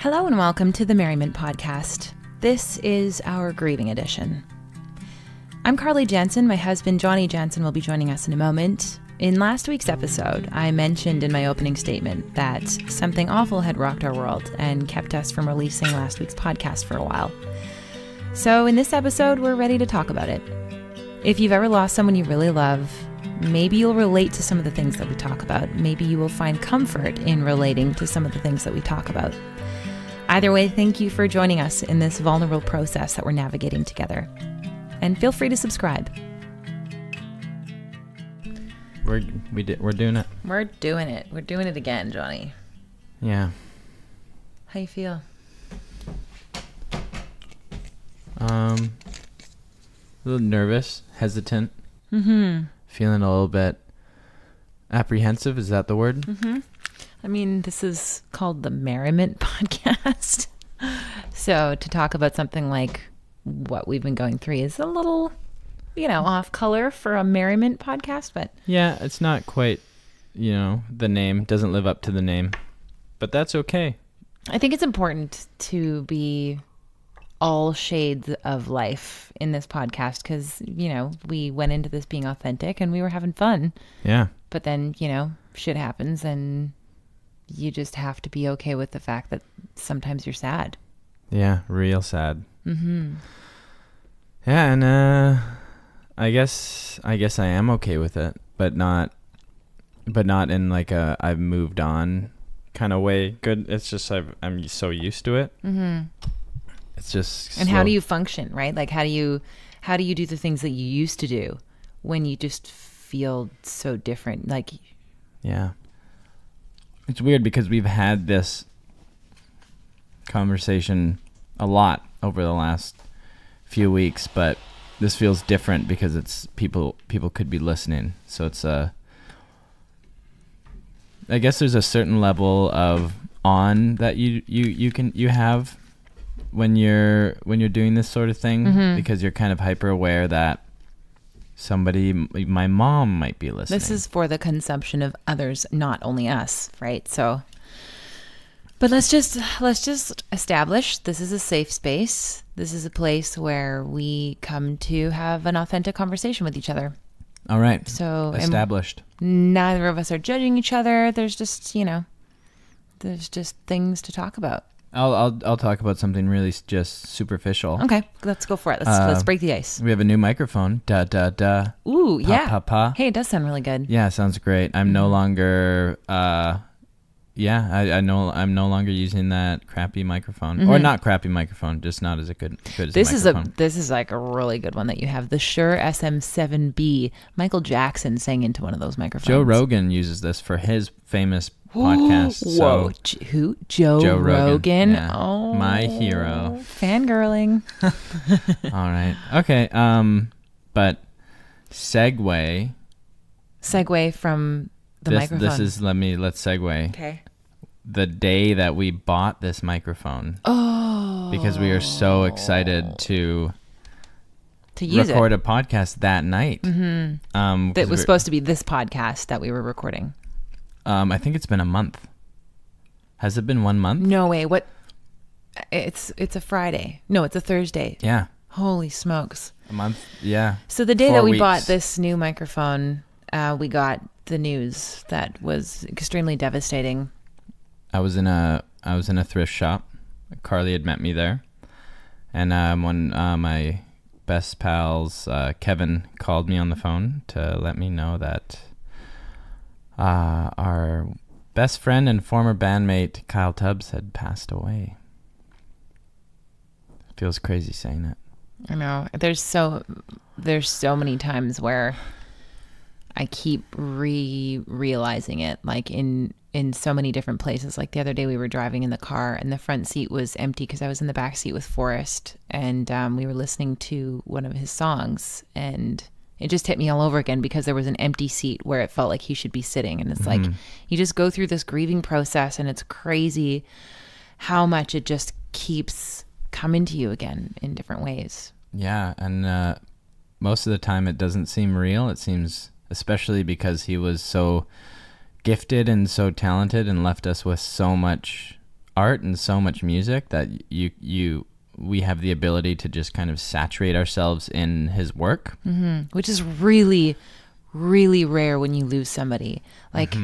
Hello and welcome to the Merriment podcast. This is our Grieving edition. I'm Carly Jansen. My husband, Johnny Jansen, will be joining us in a moment. In last week's episode, I mentioned in my opening statement that something awful had rocked our world and kept us from releasing last week's podcast for a while. So in this episode, we're ready to talk about it. If you've ever lost someone you really love, maybe you'll relate to some of the things that we talk about. Maybe you will find comfort in relating to some of the things that we talk about. Either way, thank you for joining us in this vulnerable process that we're navigating together. And feel free to subscribe. We're doing it. We're doing it. We're doing it again, Johnny. Yeah. How you feel? A little nervous, hesitant. Mm-hmm. Feeling a little bit apprehensive. Is that the word? Mm-hmm. I mean, this is called the Merriment podcast. So to talk about something like what we've been going through is a little, off color for a Merriment podcast, but yeah, it's not quite, the name doesn't live up to the name, but that's okay. I think it's important to be all shades of life in this podcast because, we went into this being authentic and we were having fun. Yeah. But then, shit happens and you just have to be okay with the fact that sometimes you're sad. Yeah, real sad. Mm-hmm. Yeah, and I guess I am okay with it, but not in like a I've moved on kind of way. Good. It's just I'm so used to it. Mm-hmm. It's just and how do you function, right? Like how do you do the things that you used to do when you just feel so different? Like, yeah. It's weird because we've had this conversation a lot over the last few weeks, but this feels different because it's people could be listening. So it's I guess there's a certain level of on that you have when you're doing this sort of thing, mm-hmm. because you're kind of hyper aware that somebody, my mom, might be listening. This is for the consumption of others, not only us, right? So, but let's just establish this is a safe space. This is a place where we come to have an authentic conversation with each other. All right. So established. Neither of us are judging each other. There's just, there's just things to talk about. I'll talk about something really just superficial. Okay, let's go for it. Let's break the ice. We have a new microphone. Da da da. Ooh, pa, yeah. Pa, pa. Hey, it does sound really good. Yeah, it sounds great. I'm no longer. I'm no longer using that crappy microphone, mm-hmm. or not crappy microphone, just not as good as this a microphone. This is like a really good one that you have. The Shure SM7B. Michael Jackson sang into one of those microphones. Joe Rogan uses this for his famous podcast. Whoa, who? Joe Rogan. Yeah. Oh, my hero. Fangirling. All right. Okay. But segue from the microphone. Let's segue. Okay. The day that we bought this microphone. Oh. Because we are so excited to use record a podcast that night. Mm-hmm. That was supposed to be this podcast that we were recording. I think it's been a month. Has it been 1 month? No way. What? It's a Friday. No, it's a Thursday. Yeah. Holy smokes. A month. Yeah. So the day 4 that we weeks. bought this new microphone, we got the news that was extremely devastating. I was in a thrift shop. Carly had met me there, and when my best pals Kevin called me on the phone to let me know that our best friend and former bandmate Kyle Tubbs had passed away. Feels crazy saying it. I know. There's so many times where I keep realizing it, like in so many different places. Like the other day we were driving in the car and the front seat was empty because I was in the back seat with Forrest, and we were listening to one of his songs, and it just hit me all over again because there was an empty seat where it felt like he should be sitting. And it's like, you just go through this grieving process and it's crazy how much it just keeps coming to you again in different ways. Yeah. And most of the time it doesn't seem real. It seems, especially because he was so gifted and so talented and left us with so much art and so much music that we have the ability to just kind of saturate ourselves in his work, which is really, really rare when you lose somebody. Like,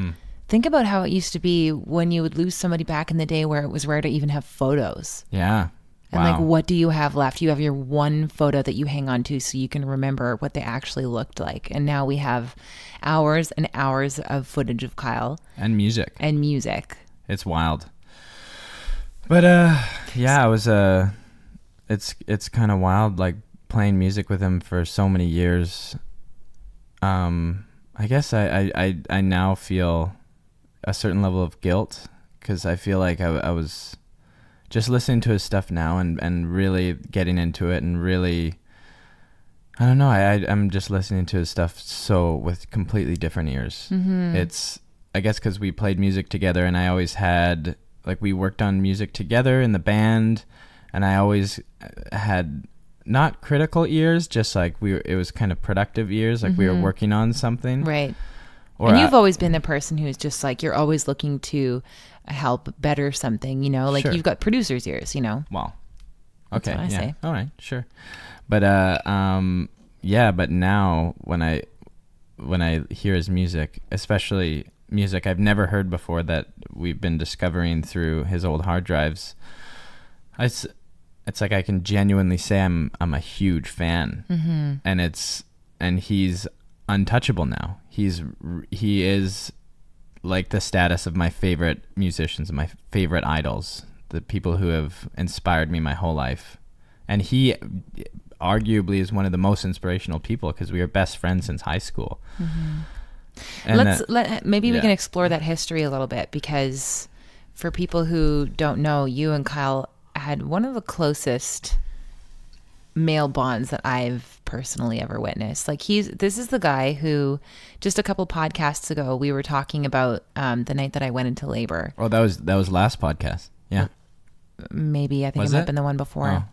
think about how it used to be when you would lose somebody back in the day, where it was rare to even have photos. Yeah. And like, what do you have left? You have your one photo that you hang on to so you can remember what they actually looked like. And now we have hours and hours of footage of Kyle. And music. It's wild. But yeah, it was it's kind of wild, like playing music with him for so many years. I guess I now feel a certain level of guilt, because I feel like I was just listening to his stuff now and really getting into it, and really, I don't know, I'm just listening to his stuff so with completely different ears. It's, I guess, because we played music together, and I always had, like, we worked on music together in the band, and I always had not critical ears, just like it was kind of productive ears, like we were working on something. Right. And you've always been the person who's just like, you're always looking to help better something, you know, like you've got producer's ears, you know. Well, okay. That's what I say. All right, sure. But yeah, but now when I hear his music, especially music I've never heard before that we've been discovering through his old hard drives, it's like I can genuinely say I'm a huge fan. And he's untouchable now. He is like the status of my favorite musicians, my favorite idols, the people who have inspired me my whole life. And he arguably is one of the most inspirational people, because we were best friends since high school. And maybe we can explore that history a little bit, because for people who don't know, you and Kyle had one of the closest male bonds that I've personally ever witnessed. Like, this is the guy who, just a couple podcasts ago, we were talking about the night that I went into labor. Oh, that was last podcast. Yeah. Maybe. I think it might have been the one before.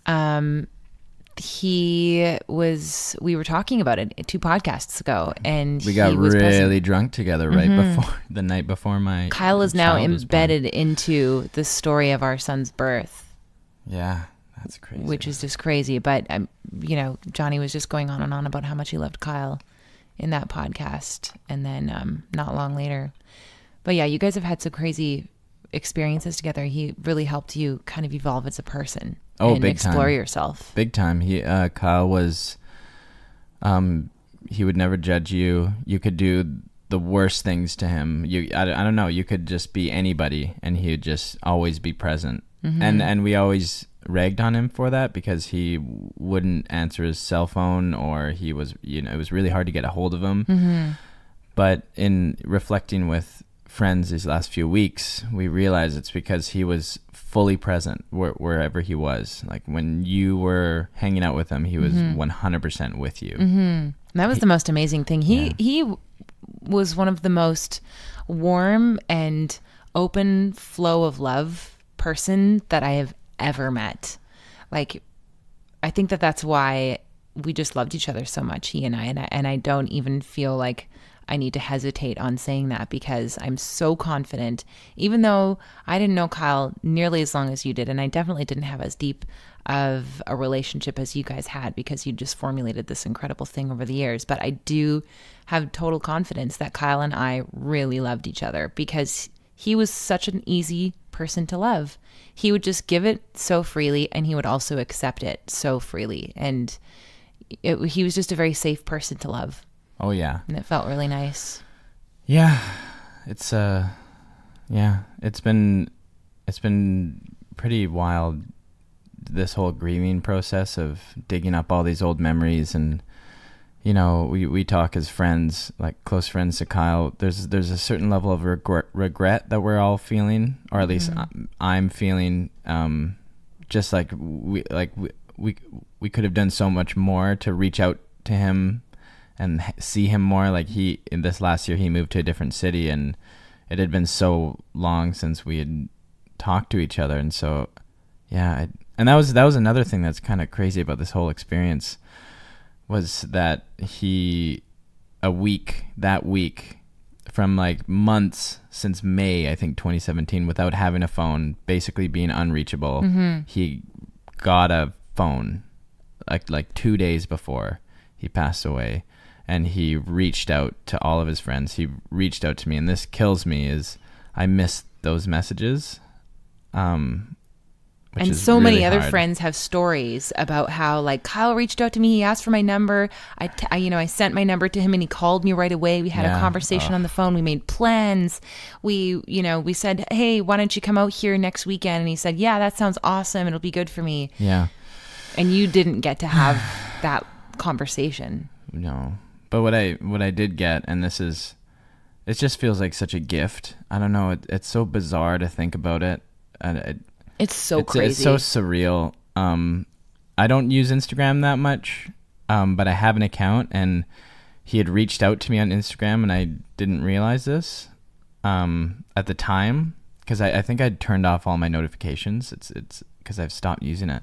We were talking about it 2 podcasts ago, and we got really drunk together before the night before my Kyle is now embedded into the story of our son's birth. Yeah, that's crazy. Which is just crazy. But you know, Johnny was just going on and on about how much he loved Kyle in that podcast, and then not long later. But yeah, you guys have had some crazy experiences together. He really helped you kind of evolve as a person. Oh, and big explore time. yourself. Big time. Kyle was, he would never judge you. You could do the worst things to him. I don't know. You could just be anybody, and he would just always be present. And we always ragged on him for that, because he wouldn't answer his cell phone, or he was, it was really hard to get a hold of him. But in reflecting with friends these last few weeks, we realized it's because he was fully present wherever he was. Like, when you were hanging out with him, he was 100% with you. That was the most amazing thing. He was one of the most warm and open flow of love person that I have ever met. Like, I think that's why we just loved each other so much, he and I. And I don't even feel like I need to hesitate on saying that, because I'm so confident, even though I didn't know Kyle nearly as long as you did, and I definitely didn't have as deep of a relationship as you guys had, because you just formulated this incredible thing over the years. But I do have total confidence that Kyle and I really loved each other, because he was such an easy person to love. He would just give it so freely, and he would also accept it so freely. And he was just a very safe person to love. Oh yeah. And it felt really nice. Yeah. It's been pretty wild, this whole grieving process of digging up all these old memories. And we talk as friends, like close friends to Kyle. There's a certain level of regret that we're all feeling, or at least I'm feeling, just like we could have done so much more to reach out to him and see him more. Like, in this last year, he moved to a different city, and it had been so long since we had talked to each other. And so, yeah. And that was another thing that's kind of crazy about this whole experience, was that that week, from like months since May, I think 2017, without having a phone, basically being unreachable. He got a phone like 2 days before he passed away, and he reached out to all of his friends. He reached out to me, and this kills me is I missed those messages. And so really many other friends have stories about how like Kyle reached out to me. He asked for my number. I sent my number to him and he called me right away. We had a conversation on the phone. We made plans. We said, hey, why don't you come out here next weekend? And he said, yeah, that sounds awesome. It'll be good for me. Yeah. And you didn't get to have that conversation. No. But what I did get, and it just feels like such a gift. I don't know. It's so bizarre to think about it. And it's so crazy. It's so surreal. I don't use Instagram that much, but I have an account, and he had reached out to me on Instagram, and I didn't realize this at the time because I think I'd turned off all my notifications. It's because I've stopped using it,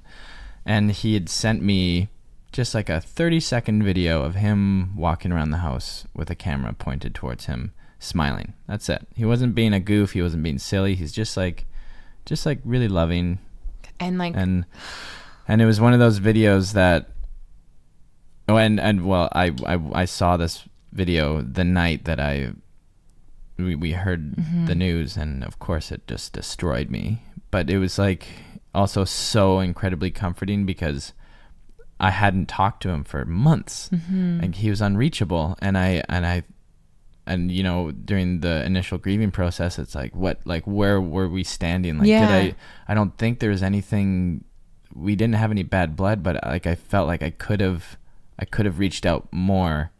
and he had sent me just like a 30-second video of him walking around the house with a camera pointed towards him, smiling. That's it. He wasn't being a goof. He wasn't being silly. He's just like really loving, and like, and it was one of those videos that, I saw this video the night that we heard the news, and of course it just destroyed me. But it was like also so incredibly comforting because I hadn't talked to him for months, and he was unreachable, and you know, during the initial grieving process, it's like, where were we standing? Like, I don't think there was anything, we didn't have any bad blood, but like, I felt like I could have reached out more,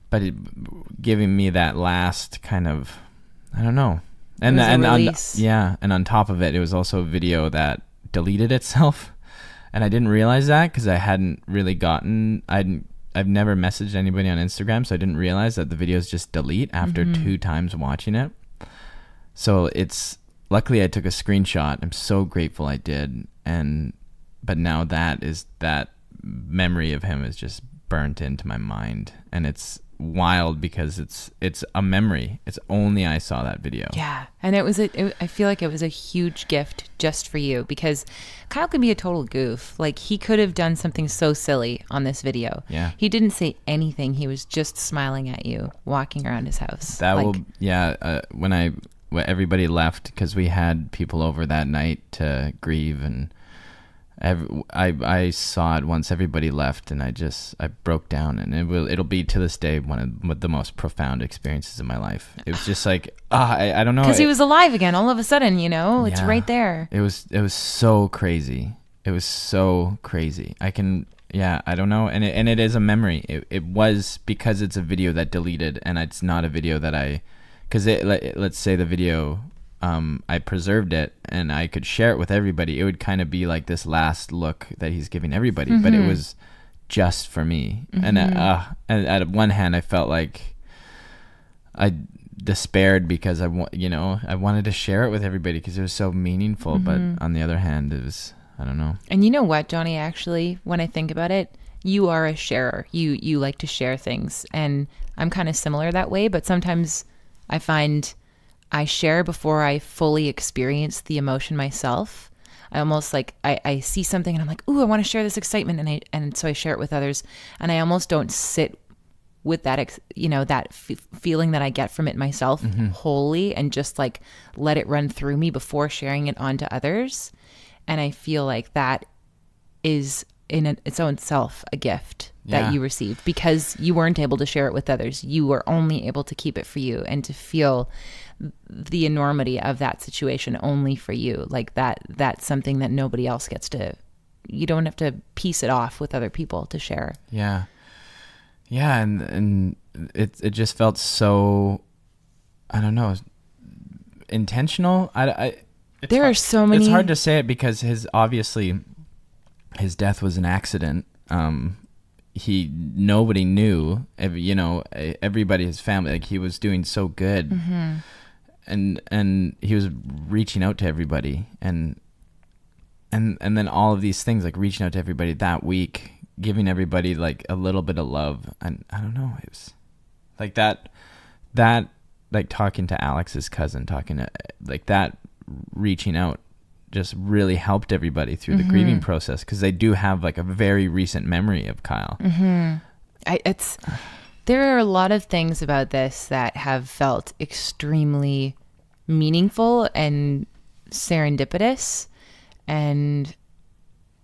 but giving me that last kind of, I don't know. And on top of it, it was also a video that deleted itself. And I didn't realize that because I hadn't really I've never messaged anybody on Instagram, so I didn't realize that the videos just delete after 2 times watching it. So luckily I took a screenshot. I'm so grateful I did. But now that memory of him is just burnt into my mind, and it's wild because it's a memory. It's only I saw that video. Yeah. And I feel like it was a huge gift just for you, because Kyle can be a total goof. Like, he could have done something so silly on this video. Yeah. He didn't say anything. He was just smiling at you, walking around his house. When everybody left, because we had people over that night to grieve, and I saw it once everybody left, and I broke down, and it'll be to this day one of the most profound experiences of my life. It was just like, I don't know, because he was alive again all of a sudden, you know. It's right there. It was so crazy. It was so crazy. I don't know, and it is a memory. It was because it's a video that deleted, and it's not a video that because let's say the video, I preserved it and I could share it with everybody. It would kind of be like this last look that he's giving everybody, but it was just for me. And at one hand, I felt like I despaired because I wanted to share it with everybody because it was so meaningful. But on the other hand, it was, I don't know. And you know what, Johnny, actually, when I think about it, you are a sharer. You like to share things, and I'm kind of similar that way, but sometimes I find I share before I fully experience the emotion myself. I almost like, I see something and I'm like, ooh, I want to share this excitement. And so I share it with others, and I almost don't sit with that, feeling that I get from it myself wholly, and just like let it run through me before sharing it on to others. And I feel like that is in its own self a gift that you received, because you weren't able to share it with others. You were only able to keep it for you and to feel the enormity of that situation only for you. Like that's something that nobody else gets to, you don't have to piece it off with other people to share. Yeah. Yeah. And it just felt so, I don't know, intentional. There are so many. It's hard to say it because his death was an accident. Nobody knew, everybody, his family, like, he was doing so good. And he was reaching out to everybody, and then all of these things, like reaching out to everybody that week, giving everybody like a little bit of love. And I don't know, it was like that like talking to Alex's cousin, talking to like that, reaching out just really helped everybody through the grieving process, because they do have like a very recent memory of Kyle. There are a lot of things about this that have felt extremely meaningful and serendipitous, and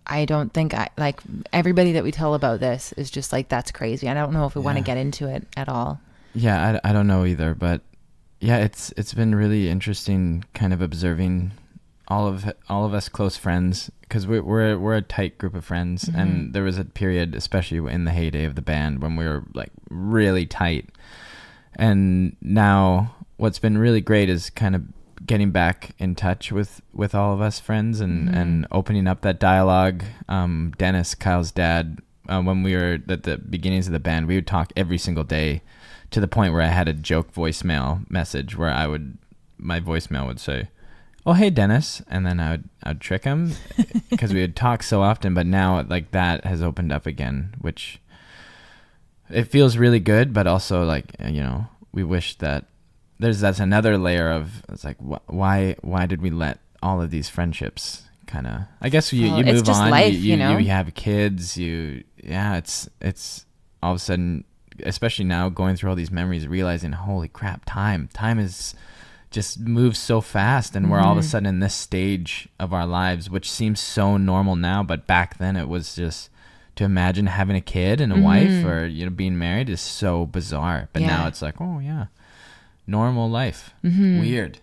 I don't think like everybody that we tell about this is just like, that's crazy. I don't know if we want to get into it at all. Yeah, I don't know either, but yeah, it's been really interesting kind of observing all of us close friends, because we're a tight group of friends, and there was a period, especially in the heyday of the band, when we were like really tight. And now what's been really great is kind of getting back in touch with all of us friends and opening up that dialogue. Dennis, Kyle's dad, when we were at the beginnings of the band, we would talk every single day, to the point where I had a joke voicemail message where my voicemail would say, "Oh, hey, Dennis," and then I'd trick him, because we would talk so often. But now, like, that has opened up again, which it feels really good, but also like, you know, we wish that that's another layer of, it's like, why did we let all of these friendships kind of, I guess you move it's just on, life, you know? you have kids, it's all of a sudden, especially now going through all these memories, realizing, holy crap, time is just moves so fast, and we're all of a sudden in this stage of our lives, which seems so normal now, but back then it was just, to imagine having a kid and a wife, or, you know, being married is so bizarre. But now it's like, oh yeah, normal life. Weird.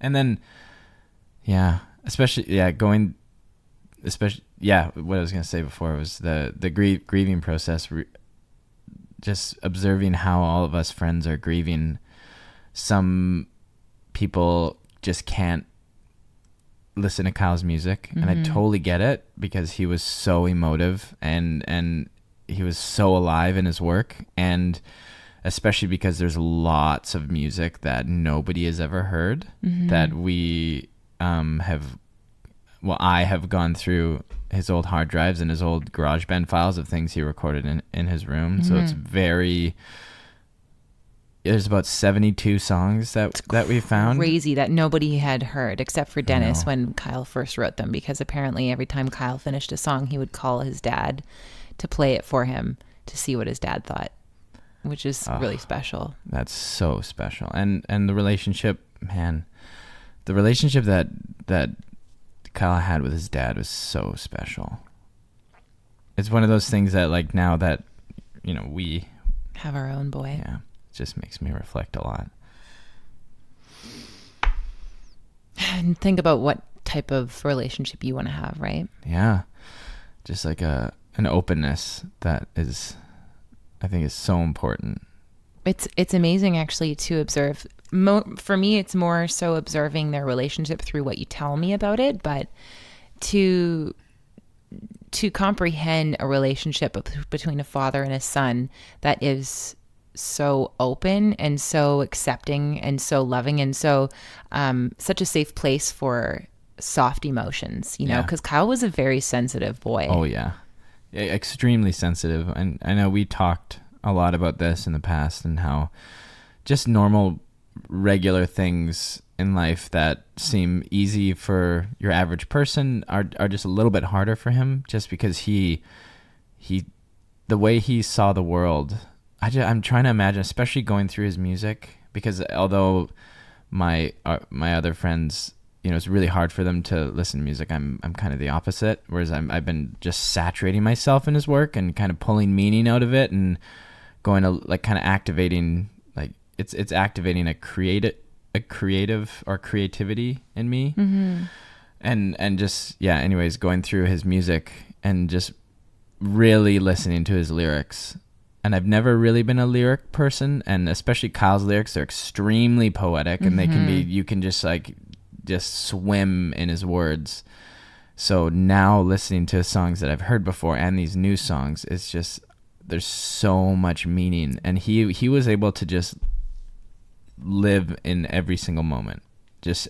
And then especially what I was gonna say before was the grieving process, just observing how all of us friends are grieving. Some people just can't listen to Kyle's music, and I totally get it, because he was so emotive and he was so alive in his work, and especially because there's lots of music that nobody has ever heard, that we I have gone through his old hard drives and his old GarageBand files of things he recorded in his room. So it's there's about 72 songs that we found. Crazy that nobody had heard except for Dennis when Kyle first wrote them, because apparently every time Kyle finished a song, he would call his dad to play it for him to see what his dad thought, which is really special. That's so special. And the relationship, man, the relationship that Kyle had with his dad was so special. It's one of those things that, like, now that, you know, we have our own boy. Yeah. Just makes me reflect a lot and think about what type of relationship you want to have, right? Yeah, just like an openness that is, I think, is so important. It's amazing actually to observe. For me, it's more so observing their relationship through what you tell me about it, but to comprehend a relationship between a father and a son that is so open and so accepting and so loving and so such a safe place for soft emotions, you know, because Kyle was a very sensitive boy. Oh yeah, extremely sensitive. And I know we talked a lot about this in the past, and how just normal regular things in life that seem easy for your average person are just a little bit harder for him, just because he the way he saw the world. I'm trying to imagine, especially going through his music, because although my other friends, you know, it's really hard for them to listen to music, I'm kind of the opposite. Whereas I've been just saturating myself in his work and kind of pulling meaning out of it, and going to, like, kind of activating, like, it's activating a creative or creativity in me. And just anyways, going through his music and just really listening to his lyrics. And I've never really been a lyric person, and especially Kyle's lyrics are extremely poetic, and they can be, you can just swim in his words. So now listening to songs that I've heard before and these new songs, it's just, there's so much meaning, and he was able to just live in every single moment. Just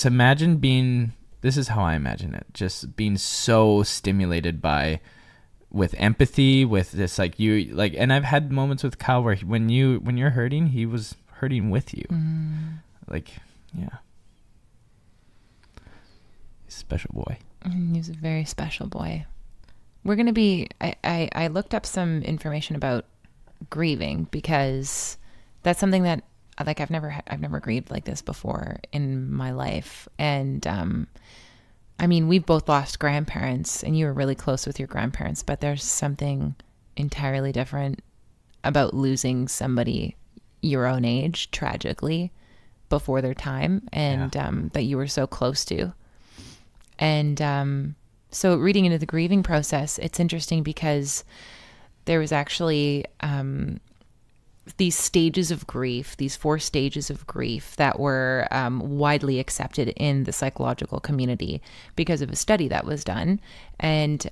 imagine being, this is how I imagine it, just being so stimulated by with empathy, with this like you like, and I've had moments with Kyle where when you're hurting, he was hurting with you. Like, yeah, he's a special boy. He's a very special boy. We're gonna be. I looked up some information about grieving because that's something that like I've never grieved like this before in my life, and I mean, we've both lost grandparents, and you were really close with your grandparents, but there's something entirely different about losing somebody your own age, tragically, before their time, and that you were so close to. And so reading into the grieving process, it's interesting because there was actually these stages of grief, these 4 stages of grief that were widely accepted in the psychological community because of a study that was done. And,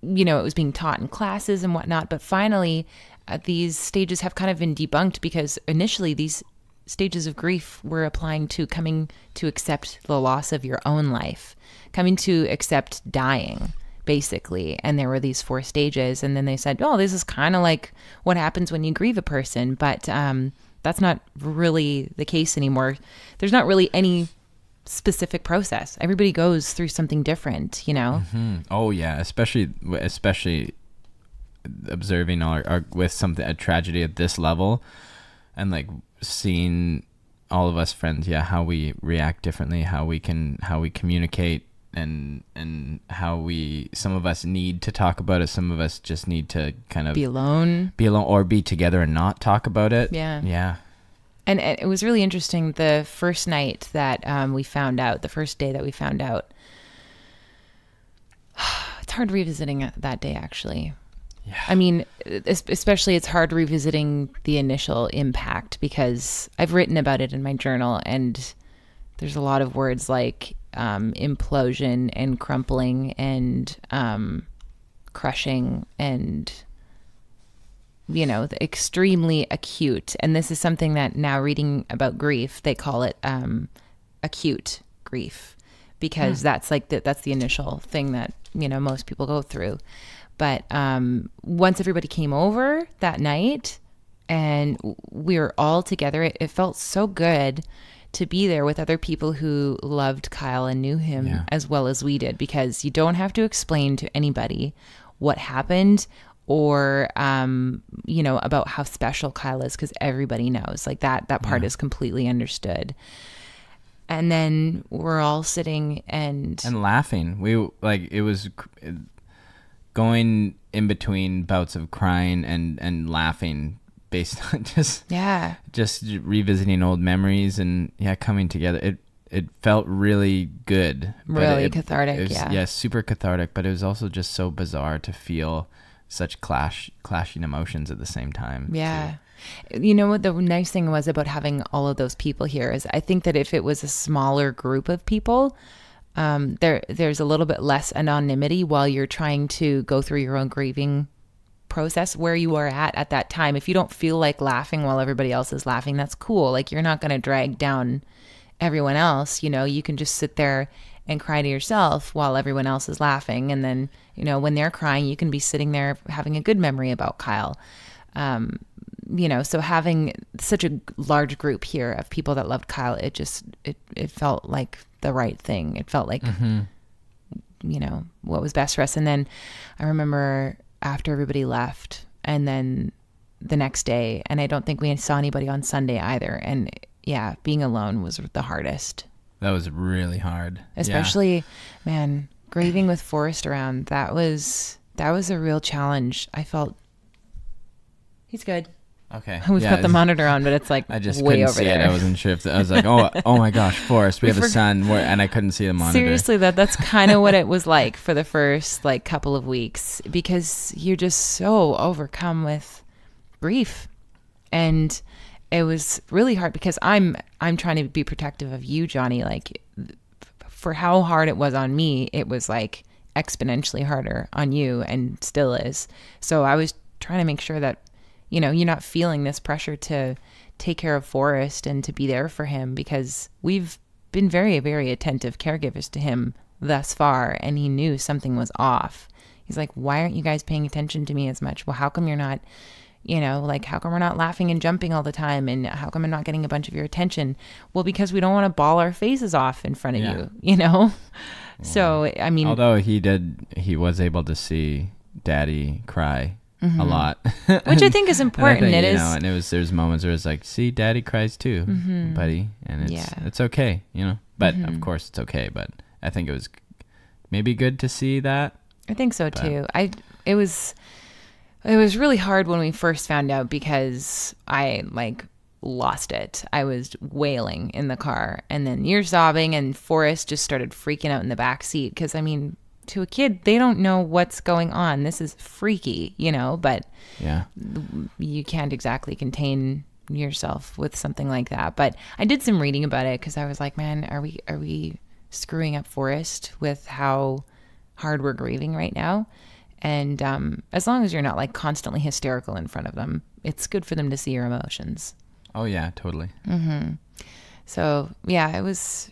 you know, it was being taught in classes and whatnot. But finally, these stages have kind of been debunked because initially these stages of grief were applying to coming to accept the loss of your own life, coming to accept dying, basically. And there were these 4 stages, and then they said, oh, this is kind of like what happens when you grieve a person, but that's not really the case anymore. There's not really any specific process. Everybody goes through something different, you know. Oh yeah, especially observing or with a tragedy at this level, and like seeing all of us friends, how we react differently, how we communicate, and how some of us need to talk about it, some of us just need to kind of be alone or be together and not talk about it. And it was really interesting the first night that we found out, the first day that we found out. It's hard revisiting that day, actually. I mean, especially it's hard revisiting the initial impact because I've written about it in my journal, and there's a lot of words like implosion and crumpling and crushing and, you know, the extremely acute. And this is something that now reading about grief, they call it acute grief because that's like that's the initial thing that, you know, most people go through. But once everybody came over that night and we were all together, it felt so good to be there with other people who loved Kyle and knew him as well as we did, because you don't have to explain to anybody what happened or, you know, about how special Kyle is, because everybody knows. Like that part is completely understood. And then we're all sitting and laughing. It was going in between bouts of crying and laughing based on just revisiting old memories and coming together. It felt really good, really cathartic. It was, super cathartic, but it was also just so bizarre to feel such clashing emotions at the same time. You know what the nice thing was about having all of those people here is I think that if it was a smaller group of people, there's a little bit less anonymity while you're trying to go through your own grieving process where you are at that time. If you don't feel like laughing while everybody else is laughing, that's cool. Like you're not going to drag down everyone else. You know, you can just sit there and cry to yourself while everyone else is laughing. And then, you know, when they're crying, you can be sitting there having a good memory about Kyle. You know, so having such a large group here of people that loved Kyle, it felt like the right thing. It felt like, you know, what was best for us. And then I remember after everybody left and then the next day, and I don't think we saw anybody on Sunday either. And being alone was the hardest. That was really hard. Especially, man, grieving with Forrest around, that was a real challenge. I felt he's good. Okay. We've got the monitor on, but it's like I just way couldn't over see there. it. I wasn't sure if I was like, oh my gosh, Forrest, we have a son, and I couldn't see the monitor. Seriously, that's kind of what it was like for the first like couple of weeks, because you're just so overcome with grief, and it was really hard because I'm trying to be protective of you, Johnny. Like for how hard it was on me, it was like exponentially harder on you, and still is. So I was trying to make sure that, you know, you're not feeling this pressure to take care of Forrest and to be there for him, because we've been very, very attentive caregivers to him thus far, and he knew something was off. He's like, why aren't you guys paying attention to me as much? Well, how come you're not, you know, like, how come we're not laughing and jumping all the time? And how come I'm not getting a bunch of your attention? Well, because we don't want to bawl our faces off in front of you, you know? So, I mean, although he was able to see Daddy cry a lot, which I think is important. And I think, it is, know, and there's moments where it's like, see, Daddy cries too, buddy, and it's okay, you know. But of course, it's okay. But I think it was maybe good to see that. I think so too. It was really hard when we first found out because I like lost it. I was wailing in the car, and then you're sobbing, and Forrest just started freaking out in the back seat because, I mean, to a kid, they don't know what's going on. This is freaky, you know, but you can't exactly contain yourself with something like that. But I did some reading about it because I was like, man, are we screwing up Forrest with how hard we're grieving right now? And as long as you're not like constantly hysterical in front of them, it's good for them to see your emotions. Oh yeah, totally. So yeah, it was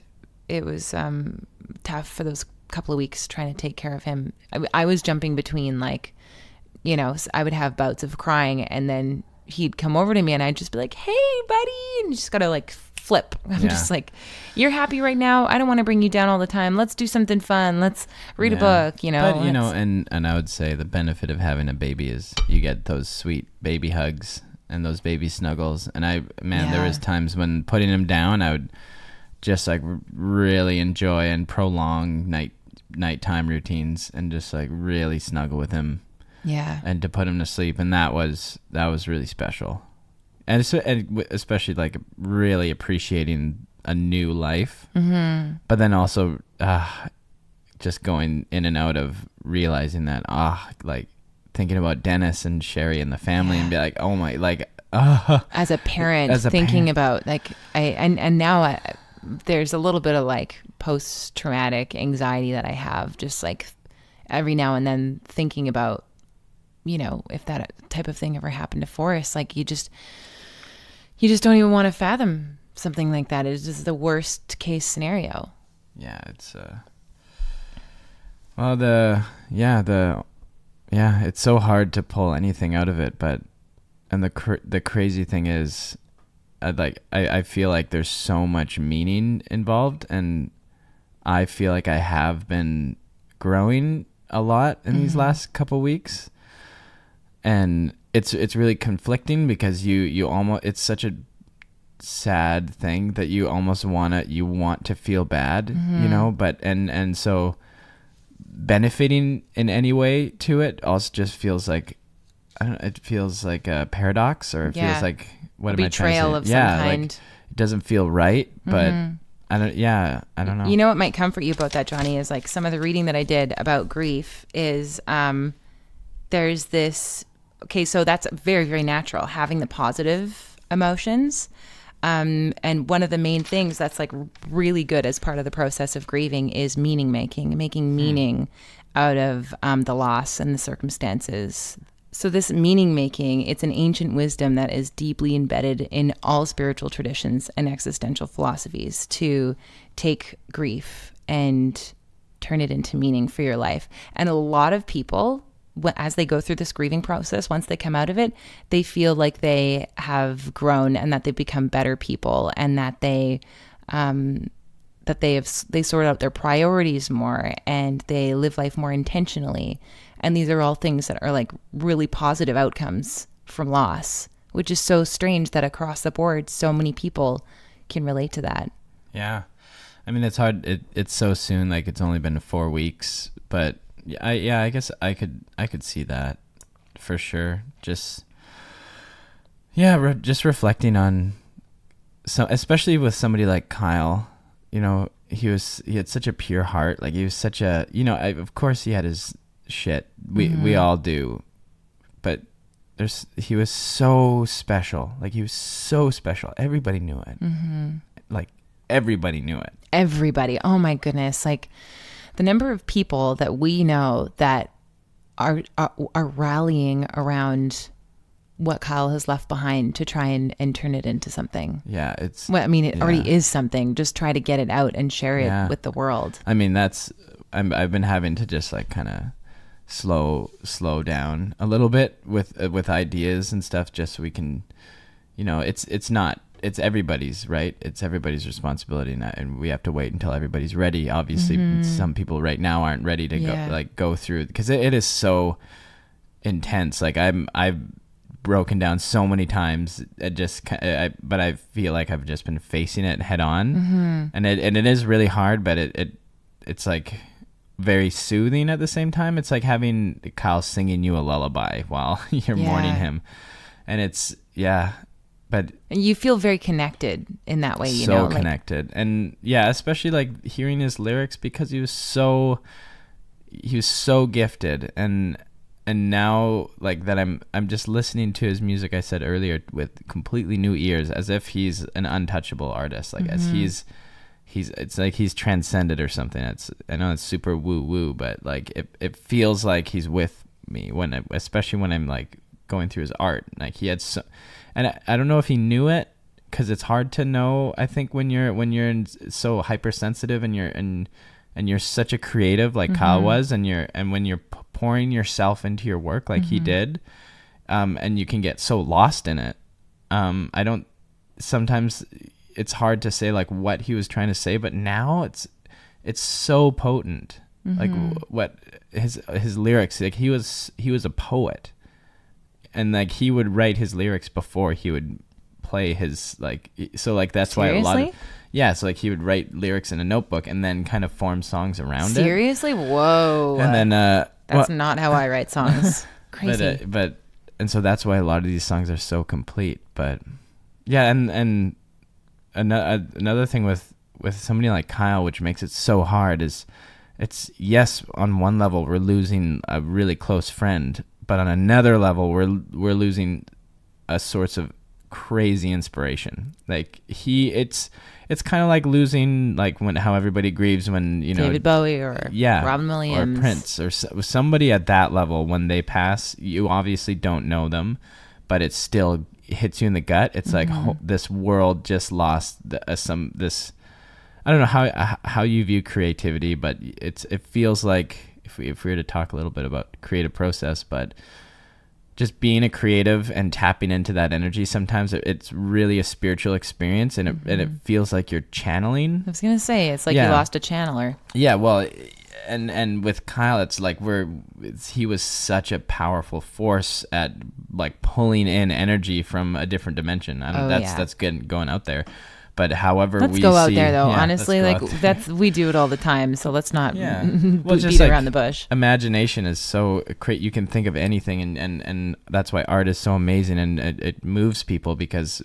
tough for those couple of weeks trying to take care of him. I was jumping between, like, you know, I would have bouts of crying, and then he'd come over to me and I'd just be like, hey buddy, and you just gotta like flip. I'm just like, you're happy right now, I don't want to bring you down all the time, let's do something fun, let's read a book, you know. But you know, and I would say the benefit of having a baby is you get those sweet baby hugs and those baby snuggles. And there was times when putting him down, I would just like really enjoy and prolong nighttime routines and just like really snuggle with him, and to put him to sleep, and that was really special. And especially like really appreciating a new life, but then also just going in and out of realizing that like thinking about Dennis and Sherry and the family, and be like, oh my, like as a parent, thinking about like and now there's a little bit of like post-traumatic anxiety that I have, just like every now and then thinking about, you know, if that type of thing ever happened to Forrest, like you just don't even want to fathom something like that. It's just the worst case scenario. Yeah, it's it's so hard to pull anything out of it, and the crazy thing is, I feel like there's so much meaning involved, and I feel like I have been growing a lot in these last couple weeks, and it's really conflicting because you almost, it's such a sad thing that you almost want to feel bad, you know, but and so benefiting in any way to it also just feels like, I don't know, it feels like a paradox, or it feels like, what am I trying to say? Betrayal of some kind. Like, it doesn't feel right, but I don't know. You know what might comfort you about that, Johnny, is like some of the reading that I did about grief is there's this, okay, so that's very, very natural, having the positive emotions. And one of the main things that's like really good as part of the process of grieving is making meaning out of the loss and the circumstances. So this meaning making, it's an ancient wisdom that is deeply embedded in all spiritual traditions and existential philosophies, to take grief and turn it into meaning for your life. And a lot of people, as they go through this grieving process, once they come out of it, they feel like they have grown and that they've become better people, and that they sort out their priorities more and they live life more intentionally. And these are all things that are like really positive outcomes from loss, which is so strange that across the board, so many people can relate to that. Yeah. I mean, it's hard. It's so soon, like it's only been 4 weeks, but I guess I could see that for sure. Just reflecting on especially with somebody like Kyle, you know, he had such a pure heart. Like he was such a, you know, of course he had his shit. We all do, but he was so special. Like he was so special. Everybody knew it. Like everybody knew it. Everybody. Oh my goodness. Like the number of people that we know that are rallying around what Kyle has left behind to try and turn it into something. Yeah, it already is something. Just try to get it out and share it with the world. I mean, I've been having to just like kind of slow down a little bit with ideas and stuff, just so we can, it's everybody's, right? It's everybody's responsibility, and we have to wait until everybody's ready. Obviously, some people right now aren't ready to go through, because it is so intense. Like I've broken down so many times. But I feel like I've just been facing it head on, and it is really hard. But it's like very soothing at the same time. It's like having Kyle singing you a lullaby while you're mourning him, and it's But you feel very connected in that way, so connected. And especially like hearing his lyrics, because he was so gifted, and now like that I'm just listening to his music, I said earlier, with completely new ears, as if he's an untouchable artist, like as it's like he's transcended or something. I know it's super woo, but like it feels like he's with me especially when I'm like going through his art. Like he had and I don't know if he knew it, because it's hard to know, I think, when you're so hypersensitive and you're such a creative like Kyle was, and when you're pouring yourself into your work like he did, and you can get so lost in it. Sometimes it's hard to say like what he was trying to say, but now it's so potent. Like what his lyrics, like he was a poet. And like he would write his lyrics before he would play his, like, so like that's Seriously? Why a lot of so like he would write lyrics in a notebook and then kind of form songs around it. Seriously? Whoa. And then that's not how I write songs. Crazy. But so that's why a lot of these songs are so complete. But and another thing with somebody like Kyle, which makes it so hard, is it's, yes, on one level we're losing a really close friend, but on another level we're losing a source of crazy inspiration. Like it's kind of like losing, like how everybody grieves when David Bowie or Robin Williams or Prince or somebody at that level. When they pass, you obviously don't know them, but it still hits you in the gut. It's like this world just lost this. I don't know how you view creativity, but it feels like, if we were to talk a little bit about creative process, but just being a creative and tapping into that energy, sometimes it's really a spiritual experience, and it feels like you're channeling. I was gonna say, it's like you lost a channeler. Yeah, well, and with Kyle, it's like he was such a powerful force at like pulling in energy from a different dimension. That's good going out there. But however, let's go out there though. Honestly, like we do it all the time. So let's not beat around the bush. Imagination is so great. You can think of anything, and that's why art is so amazing, and it moves people, because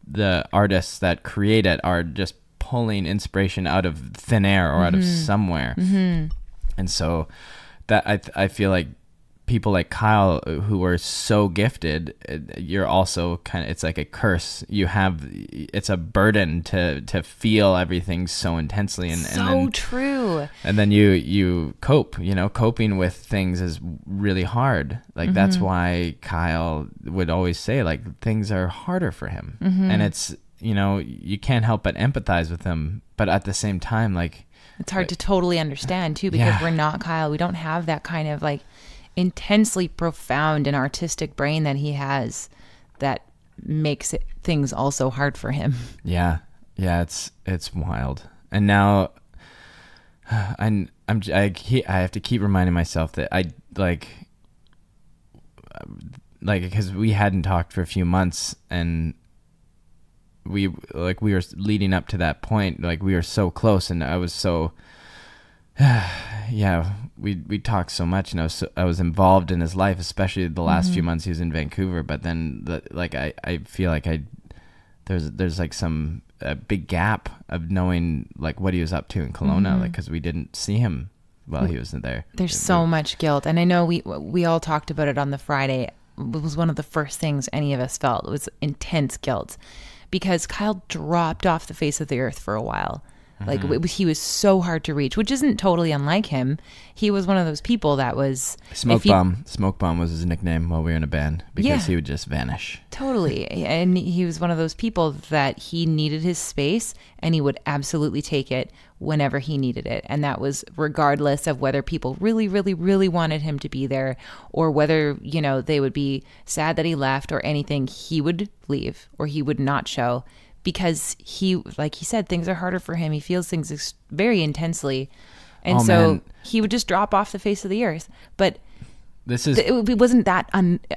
the artists that create it are just pulling inspiration out of thin air or out of somewhere. And so that I feel like people like Kyle, who are so gifted, you're also kind of, it's like a curse. It's a burden to feel everything so intensely, and true. And then you cope. Coping with things is really hard. Like that's why Kyle would always say like things are harder for him, and it's you can't help but empathize with him, but at the same time, like it's hard to totally understand too, because we're not Kyle. We don't have that kind of like intensely profound and artistic brain that he has, that makes things also hard for him. It's wild. And now I have to keep reminding myself that I like because we hadn't talked for a few months, and we were leading up to that point, like we were so close, and I was so we talked so much, and I was involved in his life, especially the last few months he was in Vancouver. But then I feel like there's like a big gap of knowing like what he was up to in Kelowna, like because we didn't see him while he was in there. There's so much guilt, and I know we all talked about it on the Friday. It was one of the first things any of us felt. It was intense guilt, because Kyle dropped off the face of the earth for a while. Like he was so hard to reach, which isn't totally unlike him. He was one of those people that was Smoke Bomb. Smoke Bomb was his nickname while we were in a band because he would just vanish. Totally. And he was one of those people that he needed his space and he would absolutely take it whenever he needed it. And that was regardless of whether people really, really, really wanted him to be there or whether, you know, they would be sad that he left or anything. He would leave or he would not show. Because he, like he said, things are harder for him. He feels things very intensely. And he would just drop off the face of the earth. But it wasn't that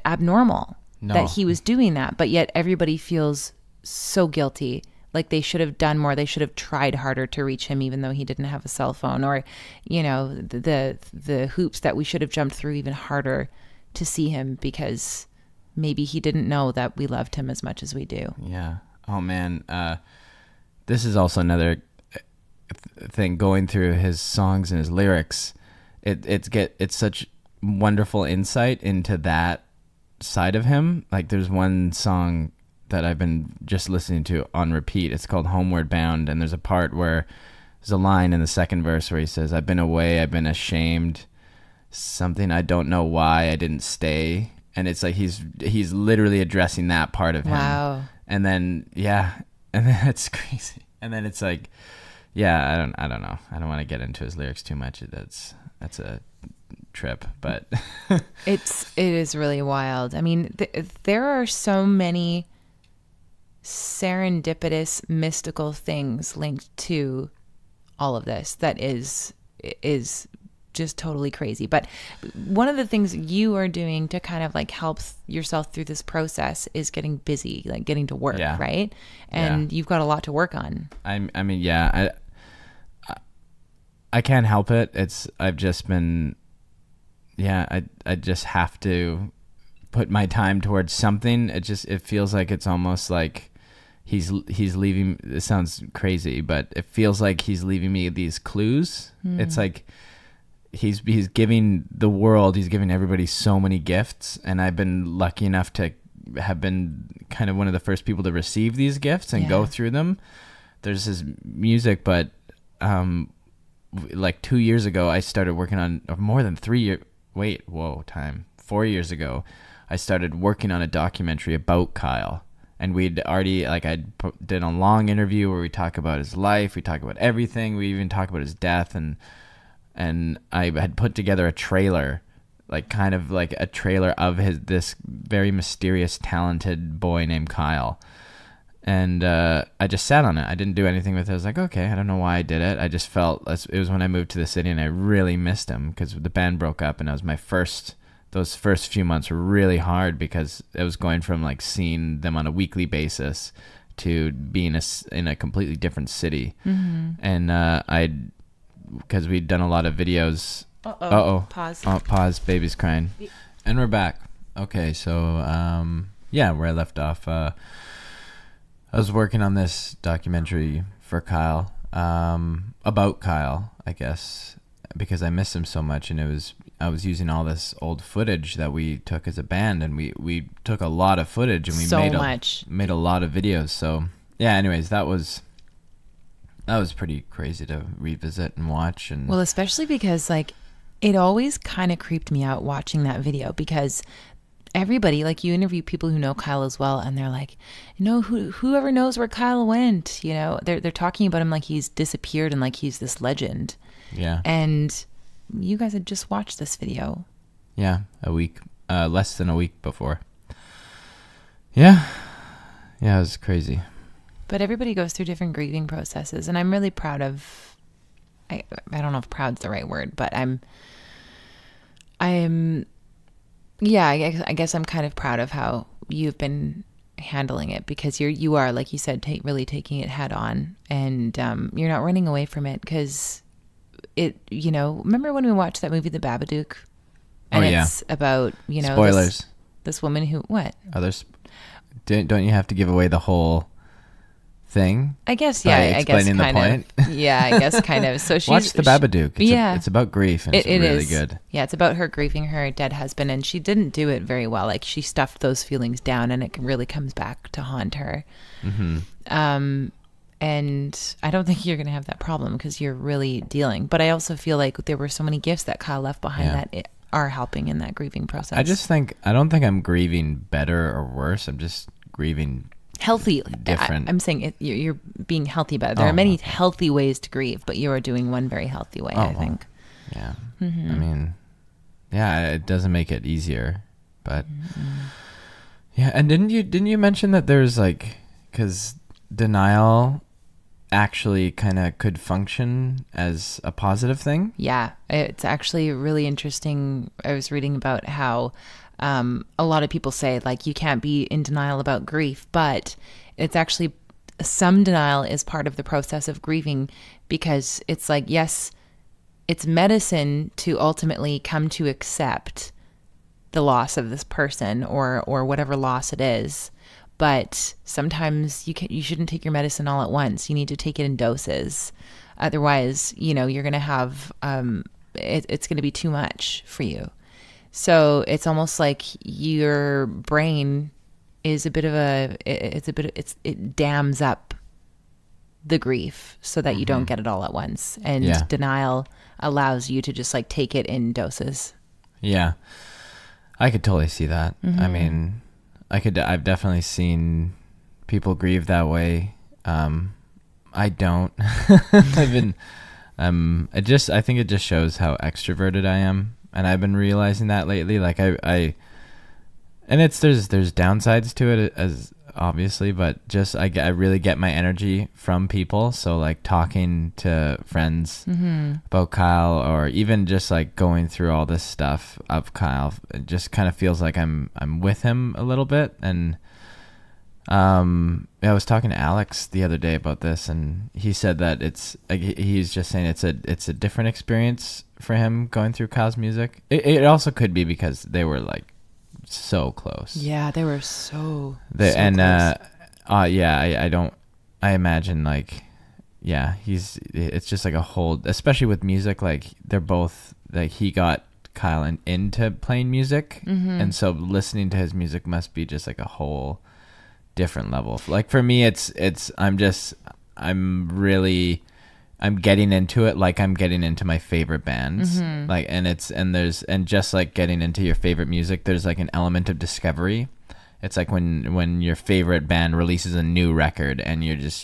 abnormal that he was doing that. But yet everybody feels so guilty. Like they should have done more. They should have tried harder to reach him, even though he didn't have a cell phone. Or, you know, the hoops that we should have jumped through even harder to see him because maybe he didn't know that we loved him as much as we do. Yeah. Oh man, this is also another thing going through his songs and his lyrics. It's such wonderful insight into that side of him. Like there's one song that I've been just listening to on repeat. It's called Homeward Bound, and there's a part where there's a line in the second verse where he says, "I've been away, I've been ashamed, something I don't know why I didn't stay." And it's like he's literally addressing that part of him. Wow. And then and then it's crazy. And then it's like, I don't know. I don't want to get into his lyrics too much. That's a trip, but it is really wild. I mean, there are so many serendipitous, mystical things linked to all of this that is just totally crazy. But one of the things you are doing to kind of like help yourself through this process is getting busy, like getting to work, right? And you've got a lot to work on. I can't help it. I've just been, I just have to put my time towards something. It feels like it's almost like he's leaving. It sounds crazy, but it feels like he's leaving me these clues. It's like he's giving the world, he's giving everybody so many gifts, and I've been lucky enough to have been kind of one of the first people to receive these gifts and go through them. There's his music, but like 2 years ago I started working on, or more than 4 years ago I started working on a documentary about Kyle. And we'd already, like, I did a long interview where we talk about his life, we talk about everything, we even talk about his death, and I had put together a trailer, like kind of like a trailer of this very mysterious, talented boy named Kyle. And I just sat on it. I didn't do anything with it. I was like, okay, I don't know why I did it. I just felt, it was when I moved to the city and I really missed him because the band broke up, and that was those first few months were really hard because I was going from like seeing them on a weekly basis to being in a completely different city. And because we'd done a lot of videos. Pause. Oh, pause. Baby's crying. And we're back. Okay, so where I left off, I was working on this documentary for Kyle, about Kyle, I guess, because I miss him so much, and I was using all this old footage that we took as a band, and we took a lot of footage, and we made a lot of videos. So anyways, that was pretty crazy to revisit and watch. And well, especially because like it always kind of creeped me out watching that video, because everybody, like, you interview people who know Kyle as well, and they're like, whoever knows where Kyle went, they're talking about him like he's disappeared and like he's this legend. Yeah. And you guys had just watched this video. Yeah, less than a week before. Yeah, it was crazy. But everybody goes through different grieving processes, and I'm really proud of, I don't know if proud's the right word, but I guess I'm kind of proud of how you've been handling it, because you are, like you said, really taking it head on, and you're not running away from it, because remember when we watched that movie, The Babadook? And it's about, spoilers. This woman who, what? Others, don't you have to give away the whole thing? I guess, yeah. Explaining the point? Yeah, I guess kind of. So watch The Babadook. It's about grief, and it's really good. Yeah, it's about her grieving her dead husband, and she didn't do it very well. Like, she stuffed those feelings down, and it really comes back to haunt her. Mm-hmm. And I don't think you're going to have that problem because you're really dealing. But I also feel like there were so many gifts that Kyle left behind that are helping in that grieving process. I don't think I'm grieving better or worse. I'm just grieving healthy. Different. I'm saying you're being healthy better. There are many healthy ways to grieve, but you are doing one very healthy way, I think. Yeah. Mm-hmm. I mean, yeah, it doesn't make it easier, but yeah. And didn't you mention that there's like, because denial actually kind of could function as a positive thing? Yeah, it's actually really interesting. I was reading about how a lot of people say like you can't be in denial about grief, but it's actually some denial is part of the process of grieving, because it's like, yes, it's medicine to ultimately come to accept the loss of this person or whatever loss it is. But sometimes you shouldn't take your medicine all at once. You need to take it in doses. Otherwise, you're going to have, it's going to be too much for you. So it's almost like your brain is it dams up the grief so that you don't get it all at once. And denial allows you to just like take it in doses. Yeah. I could totally see that. Mm-hmm. I mean, I've definitely seen people grieve that way. I don't. I think it just shows how extroverted I am. And I've been realizing that lately. Like and there's downsides to it as obviously, but just I really get my energy from people. So like talking to friends about Kyle, or even just like going through all this stuff of Kyle, it just kind of feels like I'm with him a little bit. And I was talking to Alex the other day about this, and he said that he's just saying it's a different experience for him going through Kyle's music. It also could be because they were like so close. Yeah, they were so close. I imagine like, it's just like a whole, especially with music, like they're both like, he got Kyle into playing music, and so listening to his music must be just like a whole different level. Like for me, I'm getting into it like I'm getting into my favorite bands. Like, and just like getting into your favorite music, there's like an element of discovery. It's like when your favorite band releases a new record and you just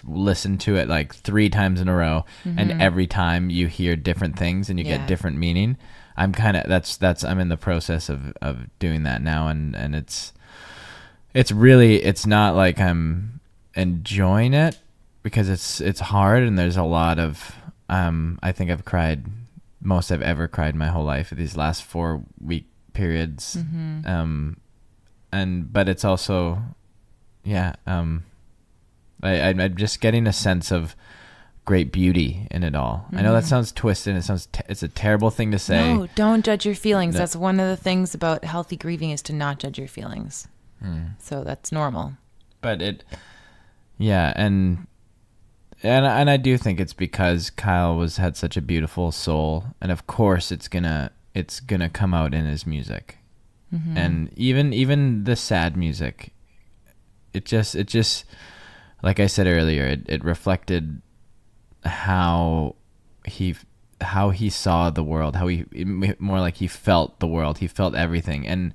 listen to it like 3 times in a row, and every time you hear different things and you get different meaning. I'm kind of I'm in the process of doing that now, and it's not like I'm enjoying it, because it's hard, and there's a lot of I think I've cried most I've ever cried my whole life these last 4-week periods. But it's also I'm just getting a sense of great beauty in it all. I know that sounds twisted, and it's a terrible thing to say. No, don't judge your feelings. That's one of the things about healthy grieving, is to not judge your feelings. So that's normal. But and I do think it's because Kyle had such a beautiful soul, and of course it's gonna come out in his music. And even the sad music, it just like I said earlier, it reflected how he saw the world, more like he felt the world, he felt everything, and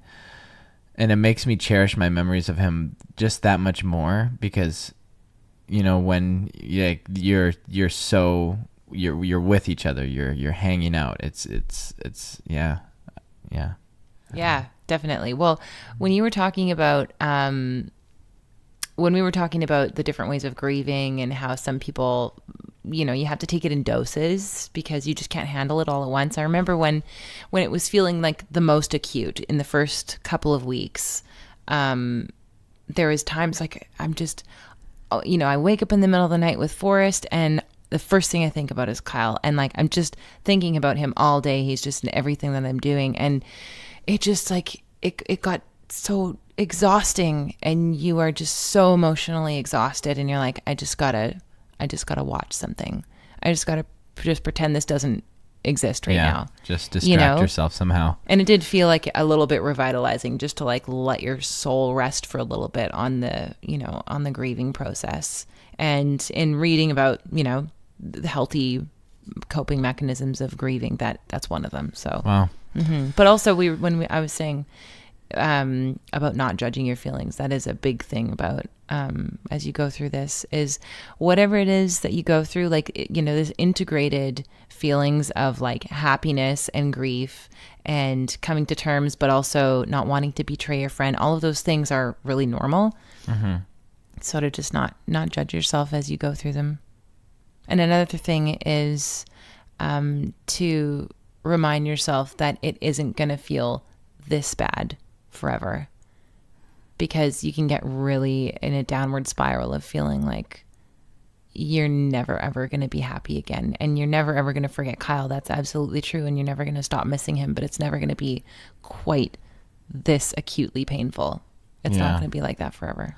it makes me cherish my memories of him just that much more, because when you're with each other, you're hanging out, it's definitely. Well, when you were talking about when we were talking about the different ways of grieving, and how some people, you have to take it in doses because you just can't handle it all at once. I remember when it was feeling like the most acute in the first couple of weeks, there was times like I'm just, I wake up in the middle of the night with Forrest, and the first thing I think about is Kyle, and like I'm just thinking about him all day. He's just in everything that I'm doing, and it just like it got so exhausting, and you are just so emotionally exhausted, and you're like, I just gotta watch something. I just gotta pretend this doesn't exist right now. Just distract yourself somehow. And it did feel like a little bit revitalizing just to like let your soul rest for a little bit on the, on the grieving process. And in reading about, the healthy coping mechanisms of grieving, that's one of them. So, wow. But also I was saying about not judging your feelings, that is a big thing about as you go through this, is whatever it is that you go through, like, this integrated feelings of like happiness and grief and coming to terms, but also not wanting to betray your friend. All of those things are really normal. So to just not judge yourself as you go through them. And another thing is to remind yourself that it isn't going to feel this bad forever, because you can get really in a downward spiral of feeling like you're never ever going to be happy again, and you're never ever going to forget Kyle. That's absolutely true. And you're never going to stop missing him, but it's never going to be quite this acutely painful. It's not going to be like that forever.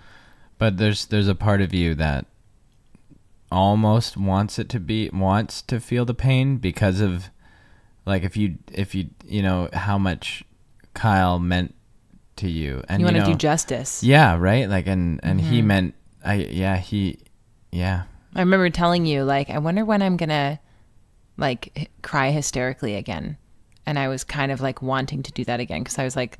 But there's a part of you that almost wants to feel the pain, because of like, if you how much Kyle meant to you, and you want to do justice. Yeah, right. Like, and he meant, I remember telling you, like, I wonder when I'm gonna like cry hysterically again, and I was kind of like wanting to do that again, because I was like,